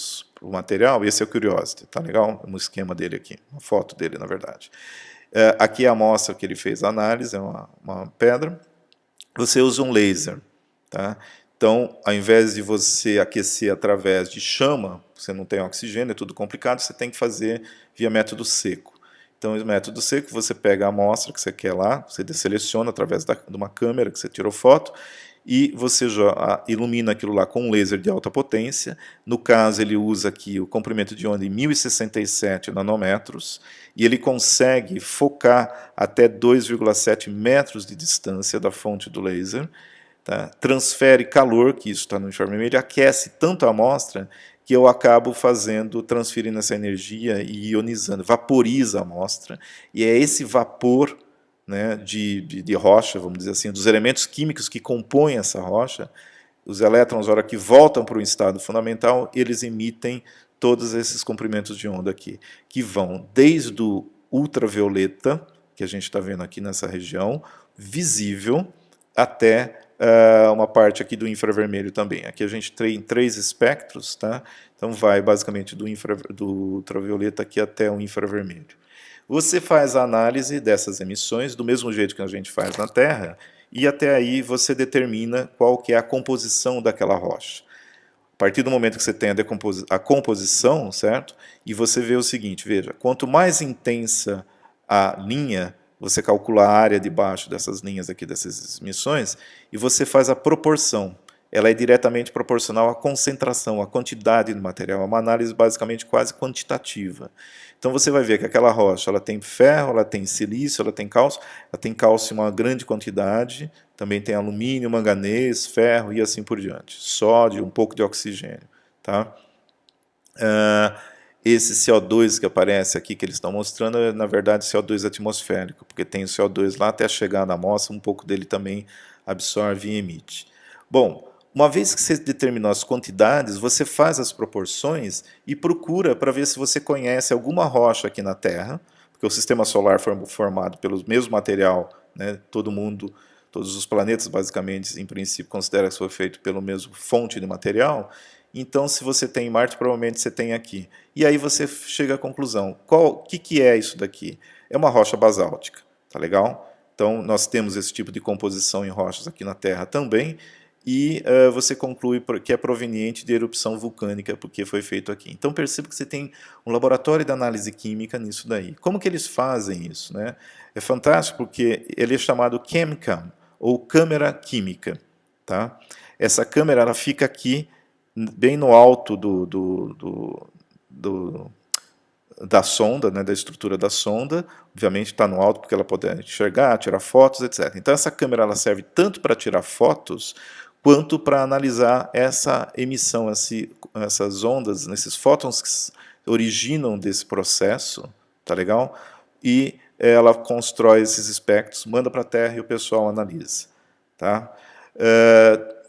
material, esse é o Curiosity, tá legal? Um esquema dele aqui, uma foto dele, na verdade. Aqui é a amostra que ele fez a análise, é uma pedra. Você usa um laser, tá? Então, ao invés de você aquecer através de chama, você não tem oxigênio, é tudo complicado, você tem que fazer via método seco. Então, o método seco, você pega a amostra que você quer lá, você seleciona através de uma câmera que você tirou foto, e você ilumina aquilo lá com um laser de alta potência. No caso, ele usa aqui o comprimento de onda em 1067 nanômetros, e ele consegue focar até 2,7 metros de distância da fonte do laser, tá? Transfere calor, que isso está no infravermelho, aquece tanto a amostra que eu acabo transferindo essa energia e ionizando, vaporiza a amostra, e é esse vapor, né, de rocha, vamos dizer assim, dos elementos químicos que compõem essa rocha, os elétrons, na hora que voltam para o estado fundamental, eles emitem todos esses comprimentos de onda aqui, que vão desde o ultravioleta, que a gente está vendo aqui nessa região, visível, até uma parte aqui do infravermelho também. Aqui a gente tem 3 espectros, tá? Então vai basicamente do ultravioleta aqui até o infravermelho. Você faz a análise dessas emissões do mesmo jeito que a gente faz na Terra, e até aí você determina qual que é a composição daquela rocha. A partir do momento que você tem a composição, certo? E você vê o seguinte, veja, quanto mais intensa a linha, você calcula a área debaixo dessas linhas aqui, dessas emissões, e você faz a proporção. Ela é diretamente proporcional à concentração, à quantidade do material. É uma análise basicamente quase quantitativa. Então você vai ver que aquela rocha ela tem ferro, ela tem silício, ela tem cálcio em uma grande quantidade, também tem alumínio, manganês, ferro e assim por diante. Sódio, um pouco de oxigênio. Tá? Esse CO2 que aparece aqui, que eles estão mostrando, é na verdade CO2 atmosférico, porque tem o CO2 lá até chegar na amostra, um pouco dele também absorve e emite. Bom, uma vez que você determinou as quantidades, você faz as proporções e procura para ver se você conhece alguma rocha aqui na Terra, porque o sistema solar foi formado pelo mesmo material, né? Todos os planetas, basicamente, em princípio, consideram que foi feito pelo mesmo fonte de material. Então, se você tem em Marte, provavelmente você tem aqui. E aí você chega à conclusão. O que é isso daqui? É uma rocha basáltica, tá legal? Então, nós temos esse tipo de composição em rochas aqui na Terra também, e você conclui que é proveniente de erupção vulcânica, porque foi feito aqui. Então perceba que você tem um laboratório de análise química nisso daí. Como que eles fazem isso, né? É fantástico porque ele é chamado ChemCam, ou câmera química. Tá? Essa câmera ela fica aqui, bem no alto da sonda, né, da estrutura da sonda. Obviamente está no alto porque ela pode enxergar, tirar fotos, etc. Então essa câmera ela serve tanto para tirar fotos, quanto para analisar essa emissão, essas ondas, esses fótons que originam desse processo, tá legal? E ela constrói esses espectros, manda para a Terra e o pessoal analisa. Tá?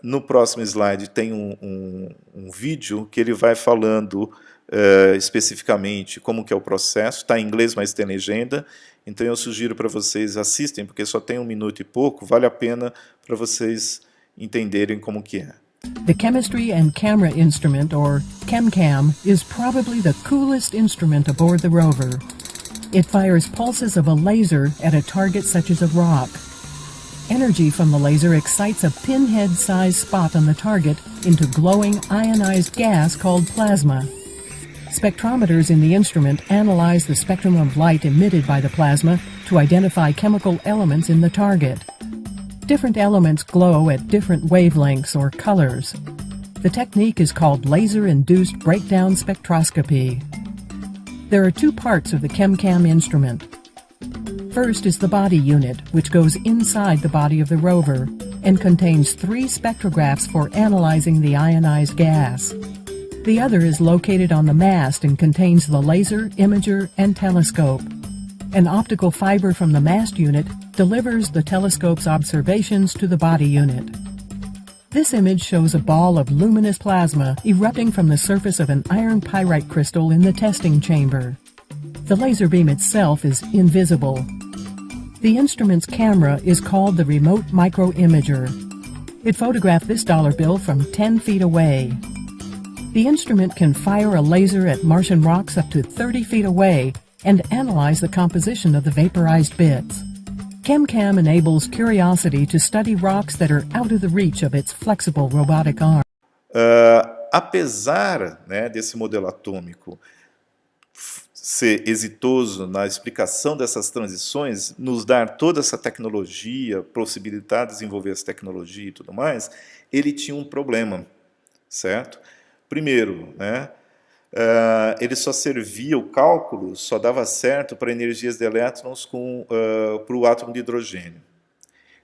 No próximo slide tem um vídeo que ele vai falando especificamente como que é o processo, está em inglês, mas tem legenda, então eu sugiro para vocês assistem, porque só tem 1 minuto e pouco, vale a pena para vocês entenderem como que é. The Chemistry and Camera Instrument, or ChemCam, is probably the coolest instrument aboard the rover. It fires pulses of a laser at a target such as a rock. Energy from the laser excites a pinhead-sized spot on the target into glowing ionized gas called plasma. Spectrometers in the instrument analyze the spectrum of light emitted by the plasma to identify chemical elements in the target. Different elements glow at different wavelengths or colors. The technique is called laser-induced breakdown spectroscopy. There are 2 parts of the ChemCam instrument. First is the body unit, which goes inside the body of the rover and contains 3 spectrographs for analyzing the ionized gas. The other is located on the mast and contains the laser, imager, and telescope. An optical fiber from the mast unit delivers the telescope's observations to the body unit. This image shows a ball of luminous plasma erupting from the surface of an iron pyrite crystal in the testing chamber. The laser beam itself is invisible. The instrument's camera is called the Remote Micro Imager. It photographed this dollar bill from 10 feet away. The instrument can fire a laser at Martian rocks up to 30 feet away and analyze the composition of the vaporized bits. ChemCam enables Curiosity to study rocks that are out of the reach of its flexible robotic arm. Apesar, né, desse modelo atômico ser exitoso na explicação dessas transições, nos dar toda essa tecnologia, possibilitar desenvolver essa tecnologia e tudo mais, ele tinha um problema, certo? Primeiro, né, ele só servia, o cálculo só dava certo para energias de elétrons para o átomo de hidrogênio.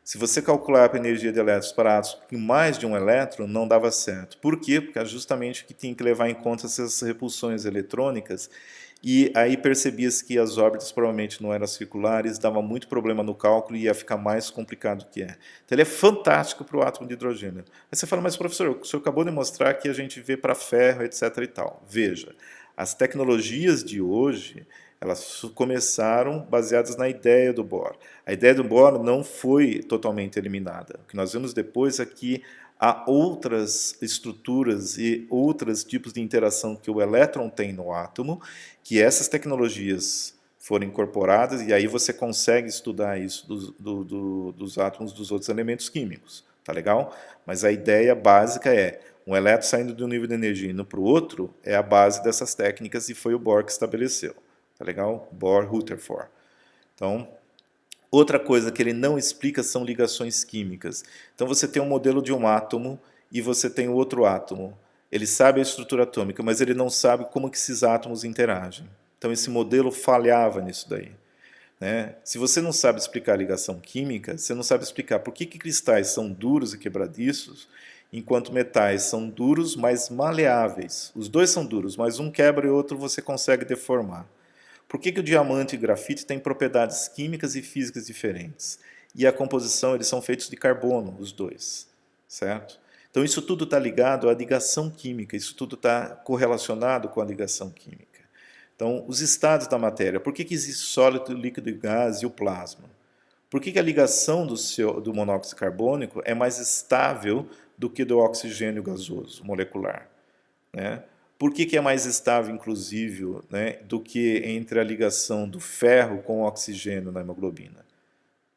Se você calcular a energia de elétrons para átomos com mais de um elétron, não dava certo. Por quê? Porque é justamente que tinha que levar em conta essas repulsões eletrônicas, e aí percebia-se que as órbitas provavelmente não eram circulares, dava muito problema no cálculo e ia ficar mais complicado do que é. Então ele é fantástico para o átomo de hidrogênio. Aí você fala, mas professor, o senhor acabou de mostrar que a gente vê para ferro, etc. e tal. Veja, as tecnologias de hoje, elas começaram baseadas na ideia do Bohr. A ideia do Bohr não foi totalmente eliminada. O que nós vemos depois é que há outras estruturas e outros tipos de interação que o elétron tem no átomo, que essas tecnologias foram incorporadas, e aí você consegue estudar isso dos átomos dos outros elementos químicos. Tá legal? Mas a ideia básica é um elétron saindo de um nível de energia e indo para o outro, é a base dessas técnicas, e foi o Bohr que estabeleceu. Tá legal? Bohr-Rutherford. Então, outra coisa que ele não explica são ligações químicas. Então você tem um modelo de um átomo e você tem o outro átomo. Ele sabe a estrutura atômica, mas ele não sabe como que esses átomos interagem. Então esse modelo falhava nisso daí, né? Se você não sabe explicar a ligação química, você não sabe explicar por que cristais são duros e quebradiços, enquanto metais são duros, mas maleáveis. Os dois são duros, mas um quebra e o outro você consegue deformar. Por que o diamante e o grafite têm propriedades químicas e físicas diferentes? E a composição, eles são feitos de carbono, os dois, certo? Então isso tudo está ligado à ligação química, isso tudo está correlacionado com a ligação química. Então, os estados da matéria, por que existe sólido, líquido e gás e o plasma? Por que a ligação do monóxido carbônico é mais estável do que do oxigênio gasoso molecular, né? Por que é mais estável, inclusive, né, do que entre a ligação do ferro com o oxigênio na hemoglobina?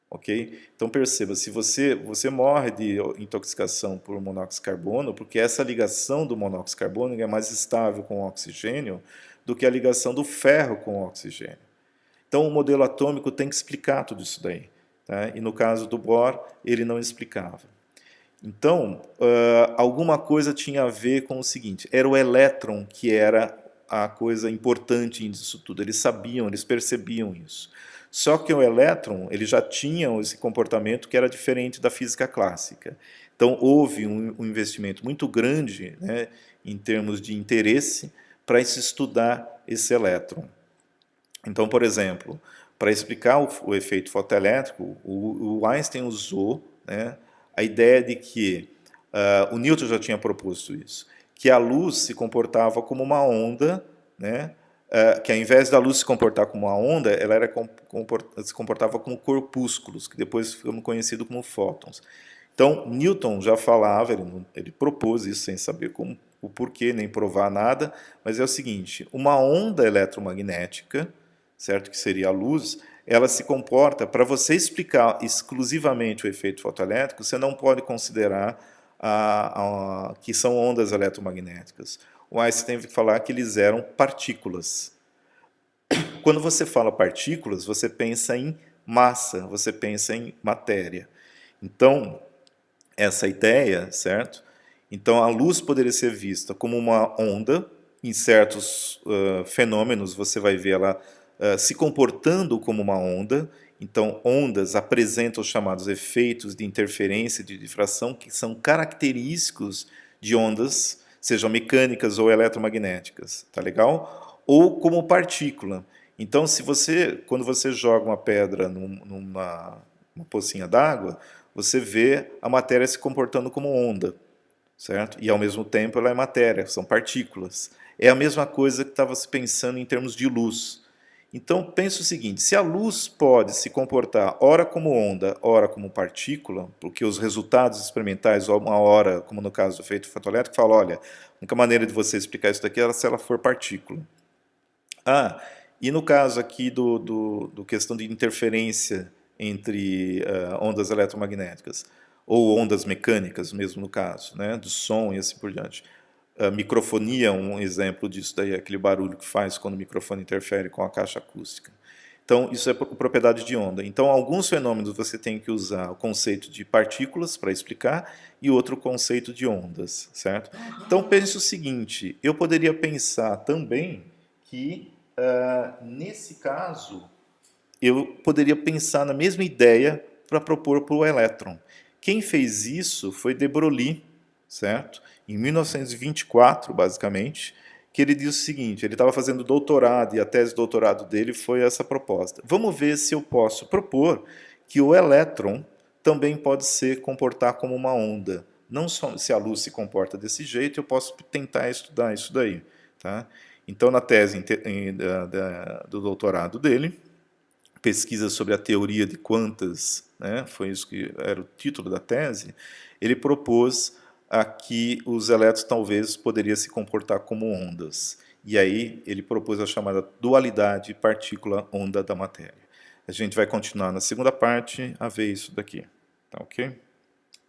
Ok? Então perceba, se você morre de intoxicação por monóxido de carbono, porque essa ligação do monóxido de carbono é mais estável com o oxigênio do que a ligação do ferro com o oxigênio. Então o modelo atômico tem que explicar tudo isso daí. Tá? E no caso do Bohr, ele não explicava. Então, alguma coisa tinha a ver com o seguinte, era o elétron que era a coisa importante nisso tudo, eles sabiam, eles percebiam isso. Só que o elétron, ele já tinha esse comportamento que era diferente da física clássica. Então, houve um investimento muito grande, né, em termos de interesse, para se estudar esse elétron. Então, por exemplo, para explicar o efeito fotoelétrico, o Einstein usou, né, a ideia de que, o Newton já tinha proposto isso, que a luz se comportava como uma onda, né, que ao invés da luz se comportar como uma onda, ela se comportava como corpúsculos, que depois ficam conhecidos como fótons. Então, Newton já falava, ele propôs isso sem saber o porquê, nem provar nada, mas é o seguinte, uma onda eletromagnética, certo, que seria a luz, ela se comporta, para você explicar exclusivamente o efeito fotoelétrico, você não pode considerar que são ondas eletromagnéticas. O Einstein teve que falar que eles eram partículas. Quando você fala partículas, você pensa em massa, você pensa em matéria. Então, essa ideia, certo? Então, a luz poderia ser vista como uma onda, em certos fenômenos você vai ver ela se comportando como uma onda. Então, ondas apresentam os chamados efeitos de interferência e de difração, que são característicos de ondas, sejam mecânicas ou eletromagnéticas, tá legal? Ou como partícula. Então, quando você joga uma pedra numa pocinha d'água, você vê a matéria se comportando como onda, certo? E ao mesmo tempo ela é matéria, são partículas. É a mesma coisa que estava se pensando em termos de luz. Então, pense o seguinte, se a luz pode se comportar ora como onda, ora como partícula, porque os resultados experimentais, uma hora, como no caso do efeito fotoelétrico, falam, olha, a única maneira de você explicar isso daqui é se ela for partícula. E no caso aqui do questão de interferência entre ondas eletromagnéticas, ou ondas mecânicas mesmo no caso, né, do som e assim por diante. A microfonia, um exemplo disso daí, é aquele barulho que faz quando o microfone interfere com a caixa acústica. Então, isso é propriedade de onda. Então, alguns fenômenos você tem que usar o conceito de partículas para explicar e outro conceito de ondas, certo? Então, pense o seguinte, eu poderia pensar também que, nesse caso, eu poderia pensar na mesma ideia para propor para o elétron. Quem fez isso foi de Broglie, certo? Em 1924, basicamente, que ele diz o seguinte, ele estava fazendo doutorado e a tese de doutorado dele foi essa proposta. Vamos ver se eu posso propor que o elétron também pode se comportar como uma onda. Não só se a luz se comporta desse jeito, eu posso tentar estudar isso daí. Tá? Então, na tese do doutorado dele, pesquisa sobre a teoria de quantas, né, foi isso que era o título da tese, ele propôs a que os elétrons talvez poderiam se comportar como ondas. E aí ele propôs a chamada dualidade partícula-onda da matéria. A gente vai continuar na segunda parte a ver isso daqui. Tá ok?